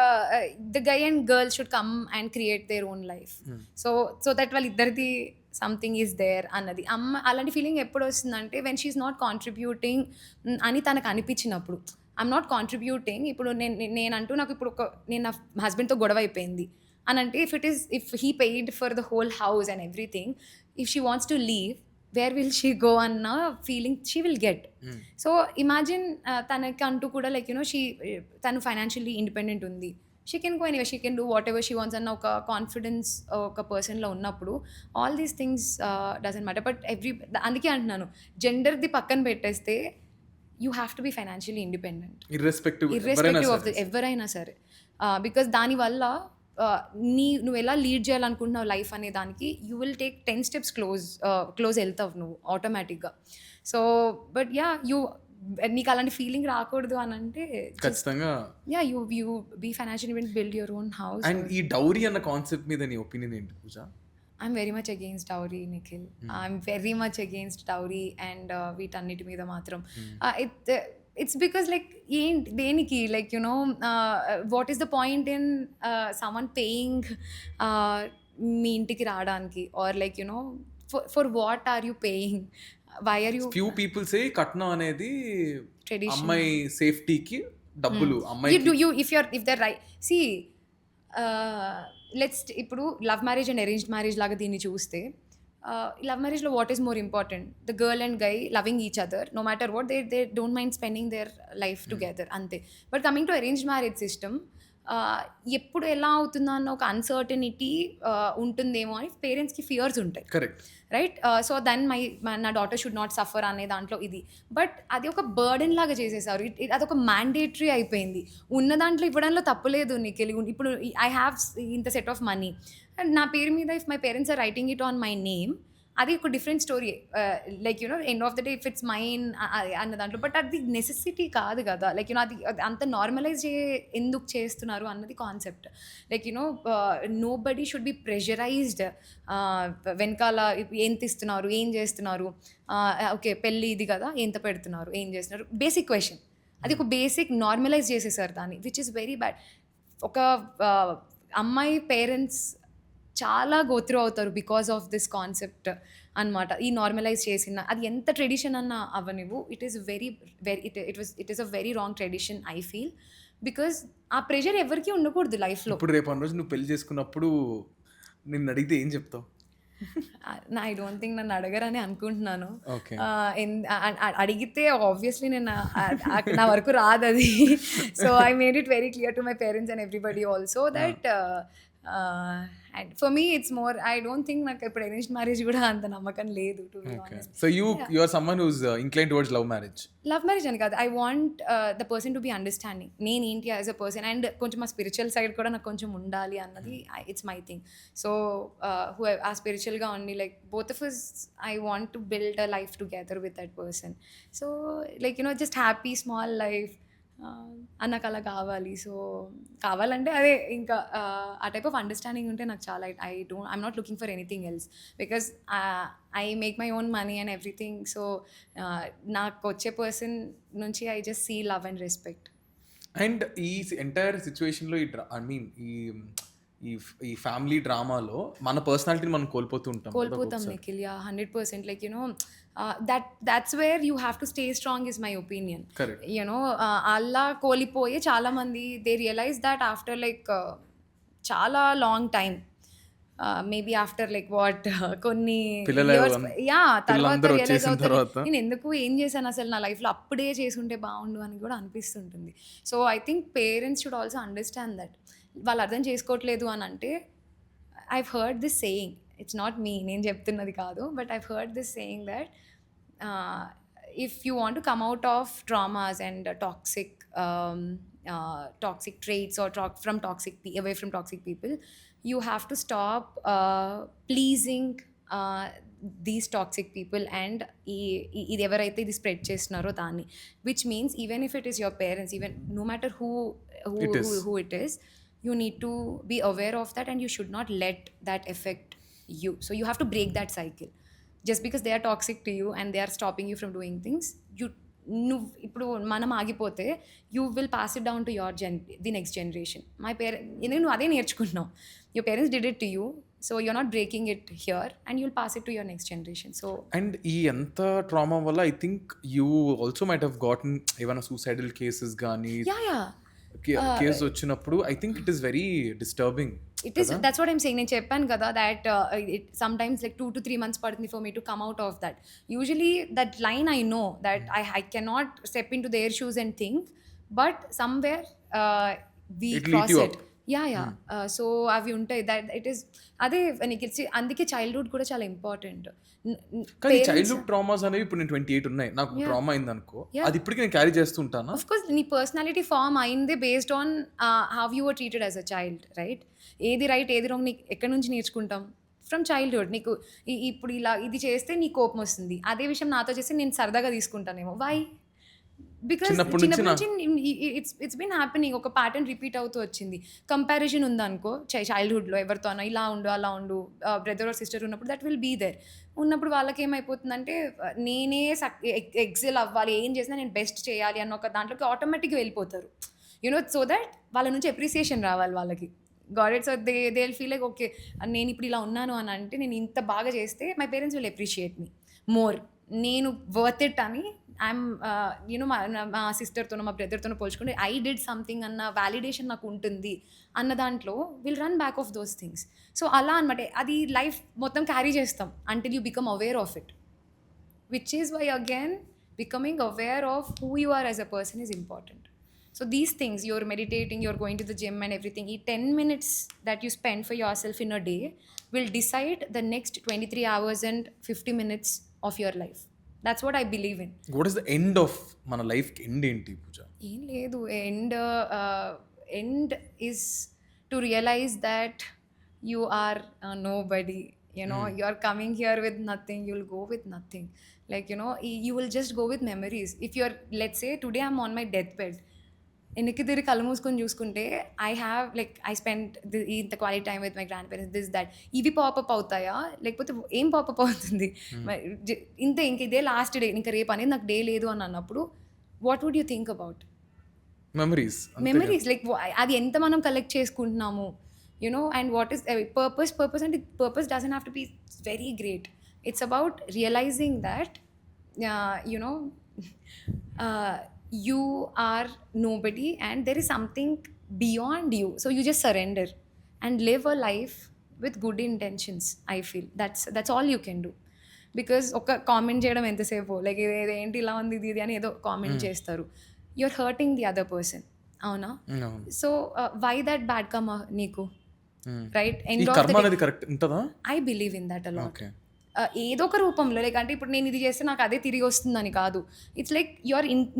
the guy and girl should come and create their own life. So that వాళ్ళిద్దరిది సంథింగ్ ఈజ్ దేర్ అన్నది. అలాంటి ఫీలింగ్ ఎప్పుడు వస్తుందంటే వెన్ షీఈస్ నాట్ కాంట్రిబ్యూటింగ్ అని తనకు అనిపించినప్పుడు. I'm not contributing. ఇప్పుడు నేనంటూ నాకు ఇప్పుడు నేను నా హస్బెండ్తో గొడవ అయిపోయింది అని అంటే, if he paid for the whole house and everything, if she wants to leave, where will she go అన్న feeling she will get. So imagine తనకి అంటూ కూడా లైక్ తను ఫైనాన్షియల్లీ ఇండిపెండెంట్ ఉంది, she can go anyway, she can do whatever she wants అన్న ఒక confidence ఒక పర్సన్లో ఉన్నప్పుడు all these things doesn't matter. But అందుకే అంటున్నాను, జెండర్ది పక్కన పెట్టేస్తే you have to be financially independent irrespective of the ఎవరైనా సరే. బికాస్ దానివల్ల నువ్వు ఎలా లీడ్ చేయాలనుకుంటున్నావు లైఫ్ అనే దానికి you will take 10 steps close వెళ్తావు నువ్వు ఆటోమేటిక్గా. సో బట్ యా నీకు అలాంటి ఫీలింగ్ రాకూడదు అని అంటే ఖచ్చితంగా yeah you be financial independent, build your own house. And ఈ డౌరీ అన్న కాన్సెప్ట్ మీద నీ ఒపీనియన్ ఏంటి Pooja? I'm very much against dowry Nikhil. I'm very much against dowry and వీటన్నిటి మీద మాత్రం it's because like దేనికి like you know what is the point in someone paying మీ ఇంటికి రావడానికి, or like you know for what are you paying, why are you few people say కట్నం అనేది tradition అమ్మాయి సేఫ్టీకి డబ్బులు అమ్మాయి you if they're right. See let's ఇప్పుడు love marriage and arranged marriage లాగా దీన్ని చూస్తే లవ్ మ్యారేజ్లో what is more important, the girl and guy loving each other no matter what, they don't mind spending their life together, అంతే. But coming to arrange marriage system, ఎప్పుడు ఎలా అవుతుందో అన్న ఒక అన్సర్టనిటీ ఉంటుందేమో అని పేరెంట్స్కి ఫియర్స్ ఉంటాయి. Correct, right. సో దెన్ నా డాటర్ షుడ్ నాట్ సఫర్ అనే దాంట్లో ఇది. బట్ అది ఒక బర్డెన్ లాగా చేసేసారు, అదొక మ్యాండేటరీ అయిపోయింది. ఉన్న దాంట్లో ఇవ్వడంలో తప్పులేదు నిఖిల్. ఇప్పుడు ఐ హ్యావ్ ఇంత సెట్ ఆఫ్ మనీ అండ్ నా పేరు మీద if my parents are writing it on my name, అది ఒక different story. Like you know end of the day if it's mine అన్న దాంట్లో, బట్ అది నెసెసిటీ కాదు కదా. లైక్ యూనో అది అంత నార్మలైజ్ ఎందుకు చేస్తున్నారు అన్నది concept. Like you know nobody should be pressurised. వెనకాల ఎంత ఇస్తున్నారు, ఏం చేస్తున్నారు, ఓకే పెళ్ళి ఇది కదా ఎంత పెడుతున్నారు, ఏం చేస్తున్నారు, బేసిక్ క్వశ్చన్. అది ఒక బేసిక్ నార్మలైజ్ చేసేసారు దాన్ని, విచ్ ఇస్ వెరీ బ్యాడ్. ఒక అమ్మాయి పేరెంట్స్ చాలా గోత్రూ అవుతారు బికాస్ ఆఫ్ దిస్ కాన్సెప్ట్ అనమాట. ఈ నార్మలైజ్ చేసిన అది ఎంత ట్రెడిషన్ అన్న అవ్వనివ్వు, it is it is a very wrong tradition I feel. Because ఆ ప్రెషర్ ఎవరికి ఉండకూడదు లైఫ్లో. ఇప్పుడు రేపు అన్న రోజు నువ్వు పెళ్లి చేసుకున్నప్పుడు నిన్ను అడిగితే ఏం చెప్తావు? ఐ డోంట్ థింక్ నన్ను అడగరని అనుకుంటున్నాను. అడిగితే ఆబ్వియస్లీ నేను నా వరకు రాదు అది. So I made it very clear to my parents and everybody also that and for me it's more, I don't think నాకు ఇప్పుడు అరేంజ్డ్ మ్యారేజ్ కూడా అంత నమ్మకం లేదు to be honest. So you are someone who's inclined towards love marriage అని కాదు, I want the person to be understanding నేను ఏంటి యాజ్ అ పర్సన్, అండ్ కొంచెం ఆ స్పిరిచువల్ సైడ్ కూడా నాకు కొంచెం ఉండాలి అన్నది ఇట్స్ మై థింగ్. సో ఆ స్పిరిచువల్గా ఉండి like both of us I want to build a life together with that person. So like you know just happy small life నాకు అలా కావాలి. సో కావాలంటే అదే ఇంకా ఆ టైప్ ఆఫ్ అండర్స్టాండింగ్ ఉంటే నాకు చాలా. I'm not looking for anything else because I make my own money and everything. So నాకు వచ్చే పర్సన్ నుంచి I just see love and respect. And ఈ ఎంటైర్ సిచ్యువేషన్లో ఐ మీన్ ఈ ఫ్యామిలీ డ్రామాలో మన పర్సనాలిటీని మనం కోల్పోతాం Nikhil. Yeah 100%. Like you know that's where you have to stay strong is my opinion. Correct. You know అలా కోల్పోయే చాలా మంది they realize that after like చాలా long time, maybe after like what కొన్ని తర్వాత రియలైజ్ అవుతారు నేను ఎందుకు ఏం చేశాను అసలు నా లైఫ్లో, అప్పుడే చేసుంటే బాగుండు అని కూడా అనిపిస్తుంటుంది. So I think parents should also understand that. వాళ్ళు అర్థం చేసుకోవట్లేదు అని అంటే, I've heard this saying, it's not me, నేను చెప్తున్నది కాదు, but I've heard this saying that if you want to come out of traumas and toxic traits or away from toxic people, you have to stop pleasing these toxic people and ఇది ఎవరైతే ఇది spread చేస్తున్నారో దాన్ని, which means even if it is your parents, even no matter who it is, you need to be aware of that and you should not let that affect you. So you have to break that cycle. Just because they are toxic to you and they are stopping you from doing things, ఇప్పుడు మనం ఆగిపోతే you will pass it down to the next generation. My parents నువ్వు అదే నేర్చుకుంటున్నావు, your parents did it to you, so you're not breaking it here and you'll pass it to your next generation. So and ఈ ఎంత trauma వల్ల I think you also might have gotten ఏమైనా suicidal cases కానీ case వచ్చినప్పుడు I think it is very disturbing. It is, that's what I'm saying. నేను చెప్పాను కదా that it sometimes like 2 to 3 months పడుతుంది for me to come out of that. Usually that line I know that I cannot step into their shoes and think, but somewhere we cross it. Yeah so అవి ఉంటాయి that it is అదే నీకు అందుకే childhood కూడా చాలా important. కానీ childhood traumas అనేవి ఇప్పుడు నేను 28 ఉన్నాయి, నాకు ట్రామా అయింది అనుకో, అది ఇప్పటికీ నేను క్యారీ చేస్తుంటానా? ఆఫ్ కోర్స్ నీ పర్సనాలిటీ ఫామ్ అయిందే based on how you were treated as a child, right? ఏది రైట్ ఏది రాంగ్ నీకు ఎక్కడి నుంచి నేర్చుకుంటాం? From childhood. నీకు ఇప్పుడు ఇలా ఇది చేస్తే నీ కోపం వస్తుంది, అదే విషయం నాతో చేస్తే నేను సరదాగా తీసుకుంటానేమో. వై? బికాస్ చిన్నప్పటి చిన్నప్పటి నుంచి ఇట్స్ బీన్ హ్యాపెనింగ్, ఒక ప్యాటర్న్ రిపీట్ అవుతూ వచ్చింది. కంపారిజన్ ఉందనుకో చైల్డ్హుడ్లో ఎవరితో అన్నా ఇలా ఉండు అలా ఉండు, బ్రదర్ ఆర్ సిస్టర్ ఉన్నప్పుడు దట్ విల్ బీ దేర్. ఉన్నప్పుడు వాళ్ళకి ఏమైపోతుందంటే నేనే ఎక్సెల్ అవ్వాలి, ఏం చేసినా నేను బెస్ట్ చేయాలి అన్న ఒక దాంట్లోకి ఆటోమేటిక్గా వెళ్ళిపోతారు. యూనో సో దట్ వాళ్ళ నుంచి అప్రిసియేషన్ రావాలి వాళ్ళకి. Got it. So they will feel like okay నేను ఇప్పుడు ఇలా ఉన్నాను అని అంటే నేను ఇంత బాగా చేస్తే my parents will appreciate me more, నేను వర్త్ ఇట్ అని ఐఎమ్ యూనో మా సిస్టర్తోనో మా బ్రదర్తోనో పోల్చుకుంటే ఐ డిడ్ సంథింగ్ అన్న వ్యాలిడేషన్ నాకు ఉంటుంది అన్న దాంట్లో will run back of those things. So అలా అనమాట, అది లైఫ్ మొత్తం క్యారీ చేస్తాం until you become aware of it, which is why again becoming aware of who you are as a person is important. So these things, you're meditating, you're going to the gym and everything, 10 minutes that you spend for yourself in a day will decide the next 23 hours and 50 minutes of your life. That's what I believe in. What is the end of మన life end ఏంటి పూజ? ఏం లేదు, end is to realize that you are nobody. You are coming here with nothing, you'll go with nothing. Like, you will just go with memories. If you're, let's say today I'm on my deathbed, వెనక్కి తిరిగి కళ్ళు మూసుకొని చూసుకుంటే I spend ఇంత quality time with my grand parents, this that. ఇవి popup అవుతాయా లేకపోతే ఏం పాపప్ అవుతుంది? ఇంక ఇదే లాస్ట్ డే, ఇంకా రేపు అనేది నాకు డే లేదు అని అన్నప్పుడు what would you think about? Memories like అది ఎంత మనం కలెక్ట్ చేసుకుంటున్నాము, అండ్ వాట్ ఈస్ పర్పస్ అంటే purpose doesn't have to be very great. It's about realising that you are nobody and there is something beyond you, so you just surrender and live a life with good intentions. I feel that's all you can do. Because ఒక comment చేయడం ఎంతసేపు, like ఏంటి ఇలా ఉంది ఇది అని ఏదో comment చేస్తారు, you're hurting the other person. అవునా? So why that bad karma నీకు, రైట్? ఈ కర్మ అనేది కరెక్ట్ ఉంటదా? I believe in that a lot. ఏదో ఒక రూపంలో, లైక్ అంటే ఇప్పుడు నేను ఇది చేస్తే నాకు అదే తిరిగి వస్తుందని కాదు. ఇట్స్ లైక్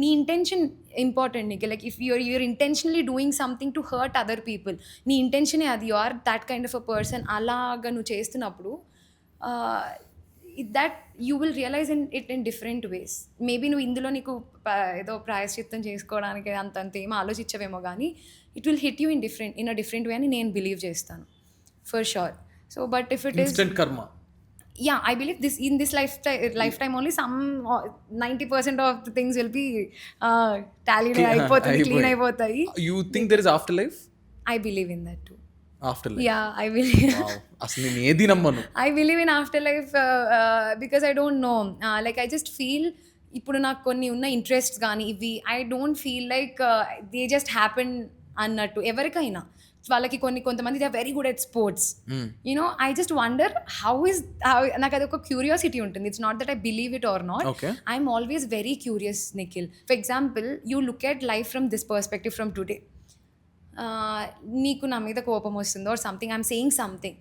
నీ ఇంటెన్షన్ ఇంపార్టెంట్ నీకు. Like if you're intentionally doing something to hurt other people, నీ ఇంటెన్షనే అది, you are that kind of a person. అలాగా నువ్వు చేస్తున్నప్పుడు that you will realise it in different ways. Maybe నువ్వు ఇందులో నీకు ఏదో ప్రాయశ్చిత్తం చేసుకోవడానికి అంత ఏమో ఆలోచించవేమో, కానీ it will hit you in a different way అని నేను బిలీవ్ చేస్తాను for sure. So but if it is కర్మ, yeah, I believe this in this lifetime only some 90% of the things will be tallied అయిపోతాయి, clean అయిపోతాయి. You think there is afterlife? I believe in that too. Afterlife? Yeah, I believe. Wow. అసలు నేను ఏది నమ్మను. I believe in afterlife because I don't know. Like I just feel ఇప్పుడు నాకు కొన్ని ఉన్న ఇంట్రెస్ట్స్ కానీ ఇవి I don't feel like they just happen అన్నట్టు. ఎవరికైనా వాళ్ళకి కొంతమంది they are very good at sports, I just wonder how నాకు అది ఒక క్యూరియాసిటీ ఉంటుంది. It's not that I believe it or not, I'm always very curious Nikhil. For example, you look at life from this perspective from today. నీకు నా మీద కోపం వస్తుందో or something, I'm saying something,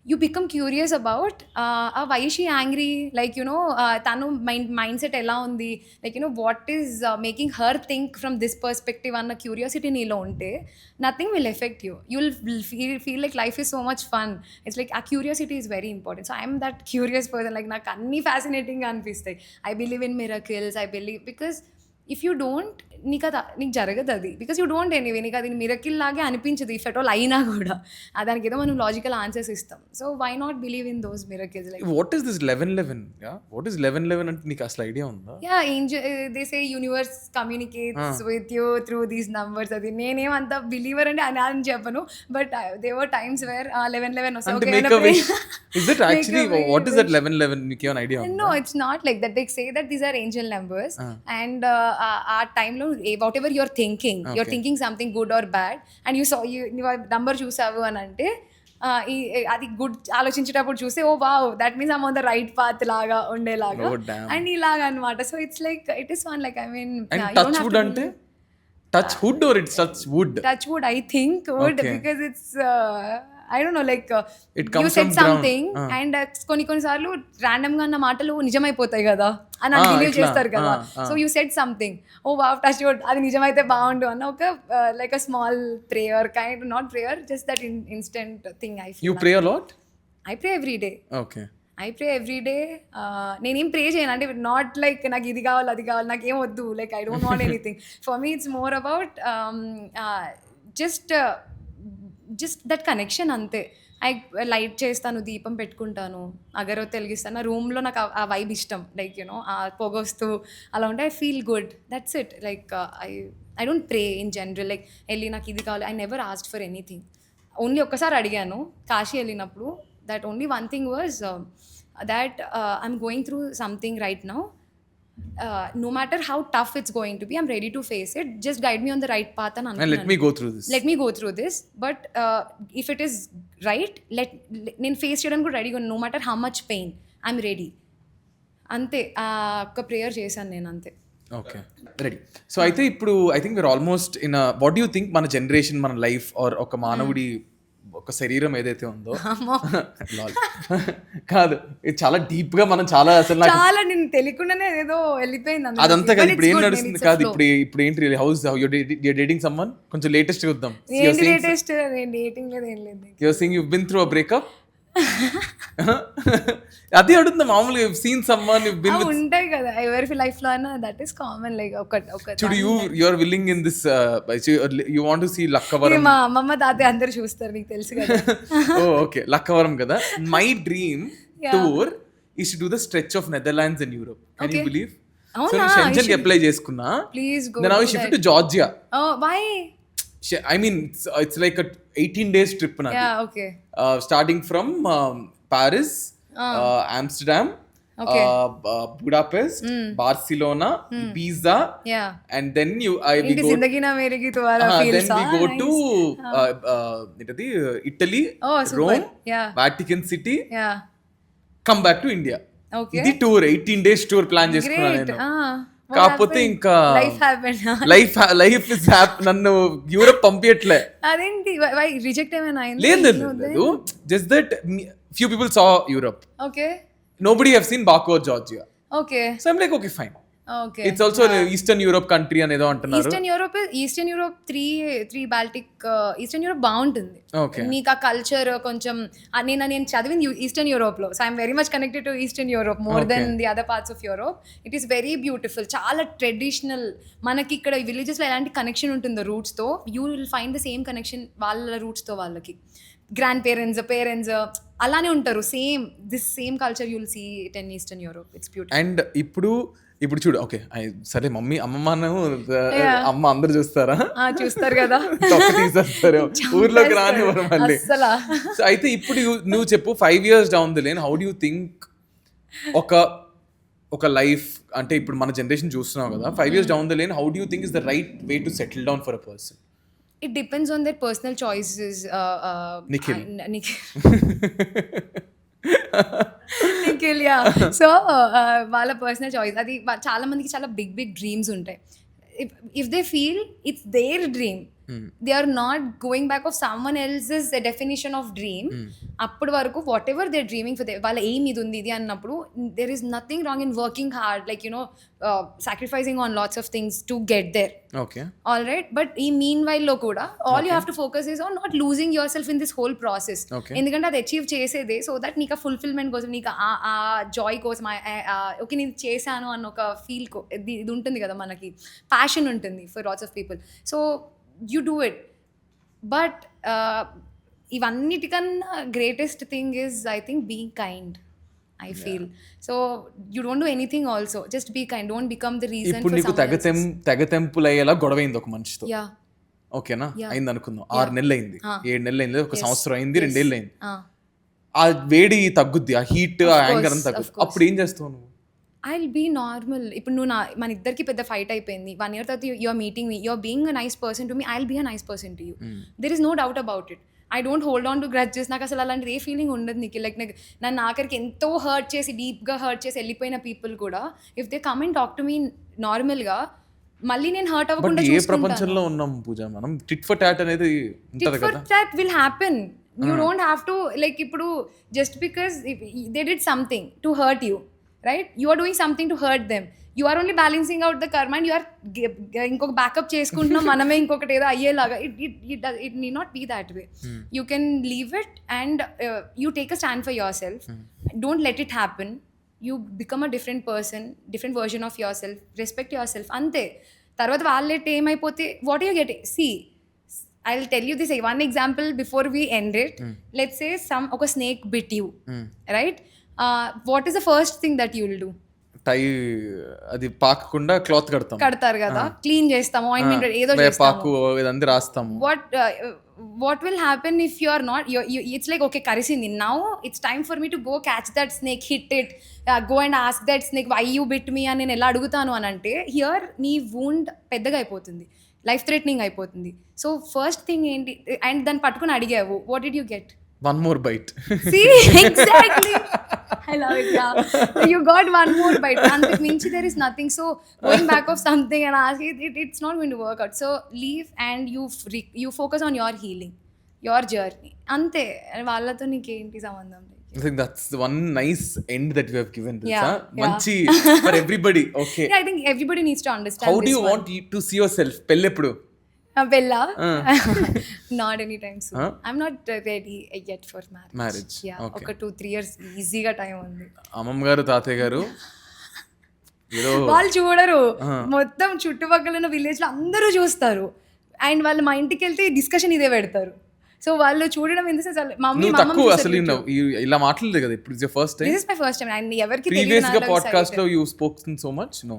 you become curious about why is she angry, like tanu mindset ela undi, like what is making her think from this perspective anna curiosity neelo unte nothing will affect you. You'll feel like life is so much fun. It's like a curiosity is very important. So I am that curious person, like నాకు అన్ని fascinating గా అనిపిస్తాయి. I believe in miracles. I believe because if you don't, నీకు జరగదు అది, because you don't anyway. నీకు అది miracle లాగే అనిపించదు ఇఫ్ ఎట్ ఆల్ అయినా కూడా. దానికి ఏదో మనం లాజికల్ ఆన్సర్స్ ఇస్తాం. So why not believe in those miracles? Like what is this 1111? What is 1111 అంటే నీకు అసలు ఐడియా ఉందా? Yeah, they say universe communicates with you through these numbers. అది నేనేమంత బిలీవర్ అంటే అని చెప్పను, but they were times where 1111 వస్తాయి. Is it actually what is that 1111? నీకు ఏమైనా ఐడియా ఉందా? No, it's not like that. They say that these are angel numbers and ఆ టైంలో whatever you're thinking something good or bad and నువ్వు number చూసావు అని అంటే అది గుడ్ ఆలోచించేటప్పుడు చూస్తే oh wow that means I'm on the right path లాగా ఉండేలాగా అండ్ ఇలాగా అనమాట. So it's like it is one like I mean touch hood or it's touch wood? touch wood, I think wood, Okay. because it's I don't know, like It you comes said from ground. something and కొన్ని సార్లు random గా అన్న మాటలు నిజమైపోతాయి కదా అని believe ఇట్లా. చేస్తారు కదా. So you said something, oh wow touch wood, అది నిజమైతే బాగుండు అన్న ఒక like a small prayer kind, not prayer, just that instant thing. I You feel pray a lot? I pray every day. Okay. I pray every day. నేనేం pray చేయను, అంటే not like నాకు ఇది కావాలి అది కావాలి నాకు ఏం వద్దు, like I don't want anything. For me it's more about just that connection అంతే. ఐ లైట్ చేస్తాను, దీపం పెట్టుకుంటాను, అగరవత్తి వెలిగిస్తాను. నా రూమ్లో నాకు ఆ వైబ్ ఇష్టం, లైక్ యూనో ఆ పొగొస్తూ అలా ఉంటే I feel good, that's it. Like I don't pray in general, like వెళ్ళి నాకు ఇది కావాలి. I never asked for anything. Only ఒక్కసారి అడిగాను కాశీ వెళ్ళినప్పుడు. That only one thing was that I'm going through something right now. No matter how tough it's going to be, I'm ready to face it. Just guide me on the right path and And let me go through this. Let me go through this. But if it is right, నేను face చేయడానికి కూడా రెడీగా, no matter how much pain, I'm ready. అంతే, ఒక prayer చేశాను నేను అంతే. Okay, ready. So అయితే ఇప్పుడు I think we're almost in what you think మన జనరేషన్, మన లైఫ్ ఆర్ ఒక మానవుడి ఒక శరీరం ఏదైతే ఉందో కాదు, ఇది చాలా డీప్ గా మనం చాలా అసలు చాలా నేను తెలియకుండానే ఏదో వెళ్ళిపోయింది అదంతా కాదు. ఇప్పుడు ఏం నడుస్తుంది కాదు, ఇప్పుడు ఏంటి హౌస్ యూర్ డేటింగ్ సమ్వన్, కొంచెం లేటెస్ట్ చూద్దాం. లేటెస్ట్ డేటింగ్ లేదు, ఏం లేదు. You're saying you been through a breakup? అదే అడుగుతున్నా మామూలుగా, you seen someone, you been with, ఉంటాయి కదా ఎవరి లైఫ్ లో అయినా, దట్ ఈస్ కామన్. లైక్ ఒక చూడు, you are willing in this, you want to see Lakkavaram. మా అమ్మమ్మ తాతయ్య అందరూ చూస్తారు, నీకు తెలుసు కదా. ఓ ఓకే, లక్కవరం కదా. My dream tour is to do the stretch of Netherlands and Europe. Can you believe? So నేను షెంజన్ కి అప్లై చేసుకున్నా. Please go. Then I shift to Georgia. Oh, why? I mean, it's like a 18 days trip na. Yeah, okay. Starting from Paris, Amsterdam, Okay. Budapest, Barcelona, Ibiza, Yeah. and then we ఇంటి go. జిందగీ నా మేరేగి తువారా feels. Then we go to Italy, Oh, super. Rome, Yeah. Vatican City, Yeah. come back to India. Okay. ఇది tour 18 days tour plan చేసుకున్నా Great. నేను. కాకపోతే ఇంకా life happen. Life is నన్ను Europe పంపించట్లే. అదేంటి, వై రిజెక్ట్ ఏమైనా అయింది? లేదు, just that few people saw Europe, okay nobody have seen Baku or Georgia. Okay so I'm like okay fine, okay. It's also Eastern Europe country అనేదో అంటున్నారు. Eastern Europe three Baltic, Eastern Europe బాగుంటుంది. Okay, మీకు ఆ culture కొంచెం, నేను చదివింది Eastern Europe లో. So I'm very much connected to Eastern Europe more than the other parts of Europe. It is very beautiful, చాలా ట్రెడిషనల్. మనకి ఇక్కడ విలేజెస్ లో ఎలాంటి కనెక్షన్ ఉంటుందో రూట్స్ తో, you will find the same connection వాళ్ళ roots తో. వాళ్ళకి గ్రాండ్ పేరెంట్స్ అలానే ఉంటారు. Same culture you will see it in Eastern Europe. It's beautiful. And ఇప్పుడు చూడు, ఓకే సరే, అమ్మమ్మను అమ్మ అందరు చూస్తారా? చూస్తారు కదా, తీసేస్తారు, ఊర్లోకి రానివ్వరు మళ్ళీ. సో అయితే ఇప్పుడు నువ్వు చెప్పు, 5 years down the lane, how do you think ఒక లైఫ్, అంటే ఇప్పుడు మన జనరేషన్ చూస్తున్నావు కదా, 5 years down the lane, how do you think is the right way to settle down for a person? It depends on their personal choices. Nikhil. Nikhil, yeah. So వాళ్ళ personal choice, అది చాలా మందికి చాలా big dreams ఉంటాయి. If they feel it's their dream, they are not going back of someone else's definition of dream. అప్పటి వరకు what ever they dreaming for, వాళ్ళ aim ఇది ఉంది ఇది అన్నప్పుడు, there is nothing wrong in working hard, like you know, sacrificing on lots of things to get there. Okay. All right, but ఈ mean while లో కూడా all you have to focus is on not losing yourself in this whole process. ఎందుకంటే అది achieve చేసేదే so that నీకు ఆ fulfilment కోసం, నీకు ఆ జాయ్ కోసం, ఓకే నేను చేశాను అన్న ఒక ఫీల్ ఇది ఉంటుంది కదా, మనకి ప్యాషన్ ఉంటుంది for lots of people. So you do it. But ఇవన్నిటికన్నా greatest thing is I think being kind, I feel. So you don't do anything also, just be kind, don't become the reason ఇప్పుడు for నీకు తెగతెంపులు అయ్యేలా గొడవైంది ఒక మనిషితో. Yeah. ఓకేనా, అయింది అనుకుందాం, 6 నెలలు అయింది, 7 నెలలు అయింది, ఒక సంవత్సరం అయింది, 2 ఏళ్ళు అయింది. ఆ వేడి తగ్గుద్ది, ఆ హీట్, ఆ యాంగర్ అంతా తగ్గుద్ది. అప్పుడు ఏం చేస్తావు నువ్వు? I'll be normal. ఇప్పుడు నువ్వు మన ఇద్దరికి పెద్ద ఫైట్ అయిపోయింది, 1 year తర్వాత you're meeting me, you're being a nice person to me, I'll be a nice person to you. There is no doubt about it. I don't hold on to grudges. నాకు అసలు అలాంటిది ఏ feeling ఉండదు నీకు. Like నన్ను ఆఖరికి ఎంతో డీప్గా hurt చేసి వెళ్ళిపోయిన పీపుల్ కూడా, if they come and talk to me నార్మల్గా, మళ్ళీ నేను హర్ట్ బట్ అవ్వకుండా ఏ చూసుకుంటాను. ప్రపంచంలో ఉన్నాం పూజ, మనం టిట్ ఫర్ టాట్ అనేది ఉంటది For కదా. that will happen. You don't have to like ఇప్పుడు just because they did something to hurt you, right? You are doing something to hurt them. You are only balancing out the karma and you are ఇంకొక backup చేసుకుంటున్నాం మనమే ఇంకొకటి ఏదో అయ్యేలాగా. It need not be that way. You can leave it and you take a stand for yourself. Don't let it happen. You become a different person, different version of yourself. Respect yourself. అంతే. తర్వాత వాళ్ళేట్ ఏమైపోతే what do you get? See, I'll tell you this one example before we end it. Let's say a snake bit you, right? What is the first thing that you will do? టై అది పాకకుండా cloth కడతారు కదా, clean చేస్తాము, ointment ఏదో పాకు ఇదంతా రాస్తాము. What will happen if you are not it's like okay karisindi, now it's time for me to go catch that snake, hit it, go and ask that snake why you bit me అని నేను ఎలా అడుగుతాను అని అంటే, here నీ wound పెద్దగా అయిపోతుంది, life threatening అయిపోతుంది. సో ఫస్ట్ థింగ్ ఏంటి, అండ్ దాన్ని పట్టుకుని అడిగావు, what did you get? One more bite. See, exactly. I love it. Yeah, you got one more bite. Antak minchi there is nothing. So going back of something and asking it's not going to work out. So leave and you focus on your healing, your journey. Ante వాళ్ళతో నీకేంటి సంబంధం? I think that's one nice end that we have given this. Yeah. Manchi for everybody. Okay. Yeah, I think everybody needs to understand. How do you want to see yourself? Pellepudu. Bella? Not anytime soon. I'm not ready yet for marriage. Yeah, okay. ఒక 2-3 years ఈజీగా time ఉంది. అమ్మమ్మ గారు తాతయ్య గారు వాళ్ళు చూడరు, మొత్తం చుట్టుపక్కల ఉన్న విలేజ్ లో అందరూ చూస్తారు, అండ్ వాళ్ళు మా ఇంటికి వెళ్తే డిస్కషన్ ఇదే పెడతారు. సో వాళ్ళు చూడడం ఎందుకు మమ్మీ తక్కువ అసలు ఇలా మాట్లాడలేదు కదా, ఇప్పుడు it's first time. This is my first time and ఎవరికి ప్రీవియస్ గా పాడ్‌కాస్ట్ లో you spoken so much. No,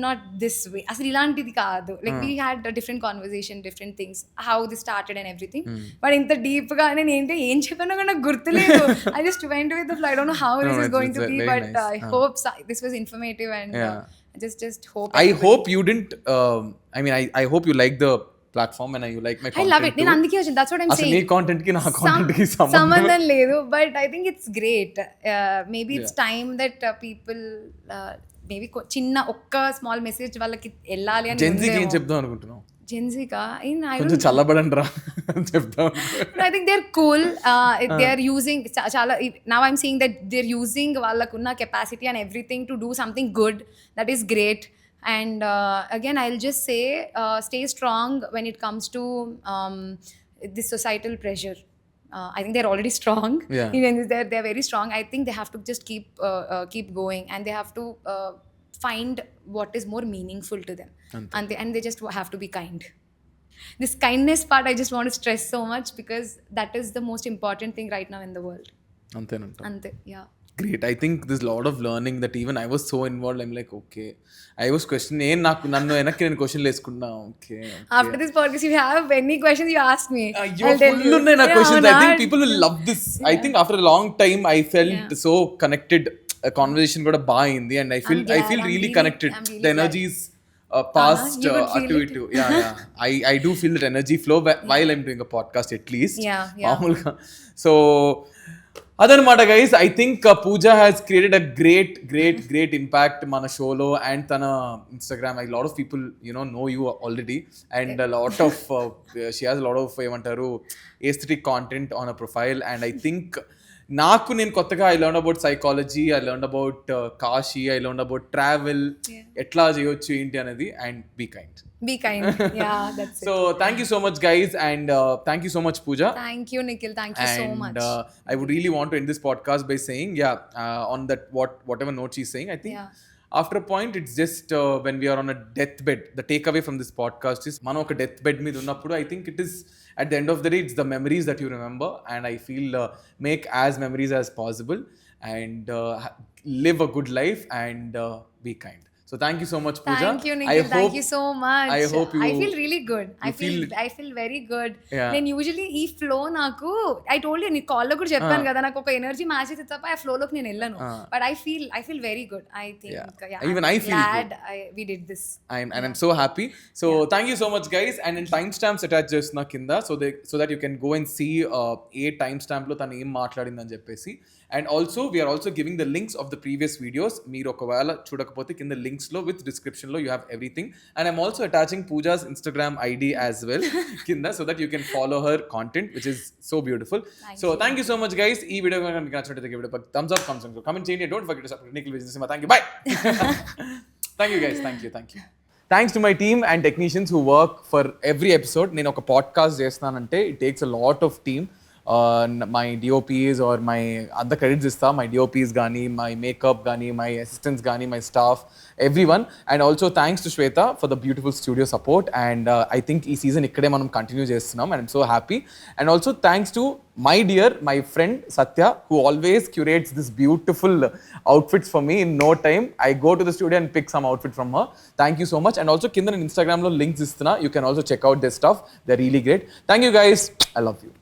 not this way. అసలు ఇలాంటిది కాదు. Like we had a different conversation, different things, how this started and everything. But ఇంత deep గా నేను ఏం చెప్పానో కూడా నాకు గుర్తులేదు. I just went with the flow. I don't know how this is going to be, but I hope this was informative and just hope. I hope you didn't I mean I hope you like the platform and you like my content. I love it. నేను అందుకే వచ్చాను. That's what I'm saying. అసలు నీ content కి నా content కి సంబంధం లేదు, but I think it's great. Maybe it's time that people maybe చిన్న ఒక్క స్మాల్ మెసేజ్ వాళ్ళకి వెళ్ళాలి అని. జెన్జీకి ఏం చెప్దాం అనుకుంటున్నావు? జెన్జీకా కొంచెం చల్లబడండి రా చెప్దాం. I think they're cool. They are using చాలా, now I'm seeing that they're using వాళ్ళకున్న capacity and everything to do something good. That is great. And again I'll just say stay strong when it comes to this societal pressure. I think they're already strong. Even they're very strong. I think they have to just keep going, and they have to find what is more meaningful to them. And they just have to be kind. This kindness part I just want to stress so much, because that is the most important thing right now in the world. Ante yeah. Great. I think there's a lot of learning that even I was so involved. I'm like, okay. I was questioning. నన్ను వెనక్కి నేను క్వశ్చన్లు వేసుకున్నా. Okay. After this podcast, if you have any questions, you ask me. I'll tell you. Full na questions. I think people will love this. I think after a long time, I felt so connected. A conversation got a buy in the end. I feel really connected. The energies past to yeah. I do feel that energy flow while I'm doing a podcast at least. Yeah. So అదనమాట guys. I think Pooja has created a great impact మన షోలో and తన Instagram. I lot of people know you already, and a lot of she has a lot of ఏమంటారు aesthetic content on her profile. And I think నేను కొత్తగా I learn about psychology, I learn about Kashi, I learn about travel, ఎట్లా చేయొచ్చు ఏంటి అనేది. And be kind. Yeah, that's it. So thank you so much guys, and thank you so much Pooja. Thank you Nikhil, thank you so much. I would really want to end this podcast by saying on that whatever note she's saying, I think after a point it's just when we are on a deathbed, the takeaway from this podcast is మనం ఒక deathbed మీద ఉన్నప్పుడు I think it is at the end of the day it's the memories that you remember, and I feel make as memories as possible and live a good life and be kind. So thank you so much Pooja. Thank you Nikhil, thank you so much. I hope you, I feel really good. I feel very good. నేను usually ఈ flow నాకు I told you నీ call లో కూడా చెప్పాను కదా, నాకు ఒక ఎనర్జీ మ్యాచ్ అయితే తప్ప ఆ ఫ్లో లోకి నేను వెళ్ళను. But I feel very good. I think even I feel glad good. we did this. I'm so happy. So thank you so much guys, and in timestamps attach చేస్తున్నా కింద, so that you can go and see A time stamp లో తను ఏం మాట్లాడిందని చెప్పేసి. And also, we are also giving the links of the previous videos. Meer okavela chudakapothe kinda links lo with description lo you have everything. And I'm also attaching Pooja's Instagram ID as well kinda, so that you can follow her content, which is so beautiful. Thank you so much, guys. Ee video ganaka meeku nachunte give it a thumbs up, comment cheyandi. Don't forget to subscribe to Nikhil Vijayendra Simha. Thank you. Bye. Thank you, guys. Thank you. Thanks to my team and technicians who work for every episode. నేను ఒక podcast చేస్తున్నానంటే it takes a lot of team. My DOPs or my other credits ఇస్తా, my DOPs కానీ, my makeup కానీ, my assistants కానీ, my staff, everyone. And also thanks to Shweta for the beautiful studio support. And I think ఈ season ఇక్కడే మనం continue చేస్తున్నాం, and I'm so happy. And also thanks to my friend Satya, who always curates this beautiful outfits for me in no time. I go to the studio and pick some outfit from her. Thank you so much. And also కింద నేను Instagram లో links ఇస్తున్నా. You can also check out their stuff. They're really great. Thank you, guys. I love you.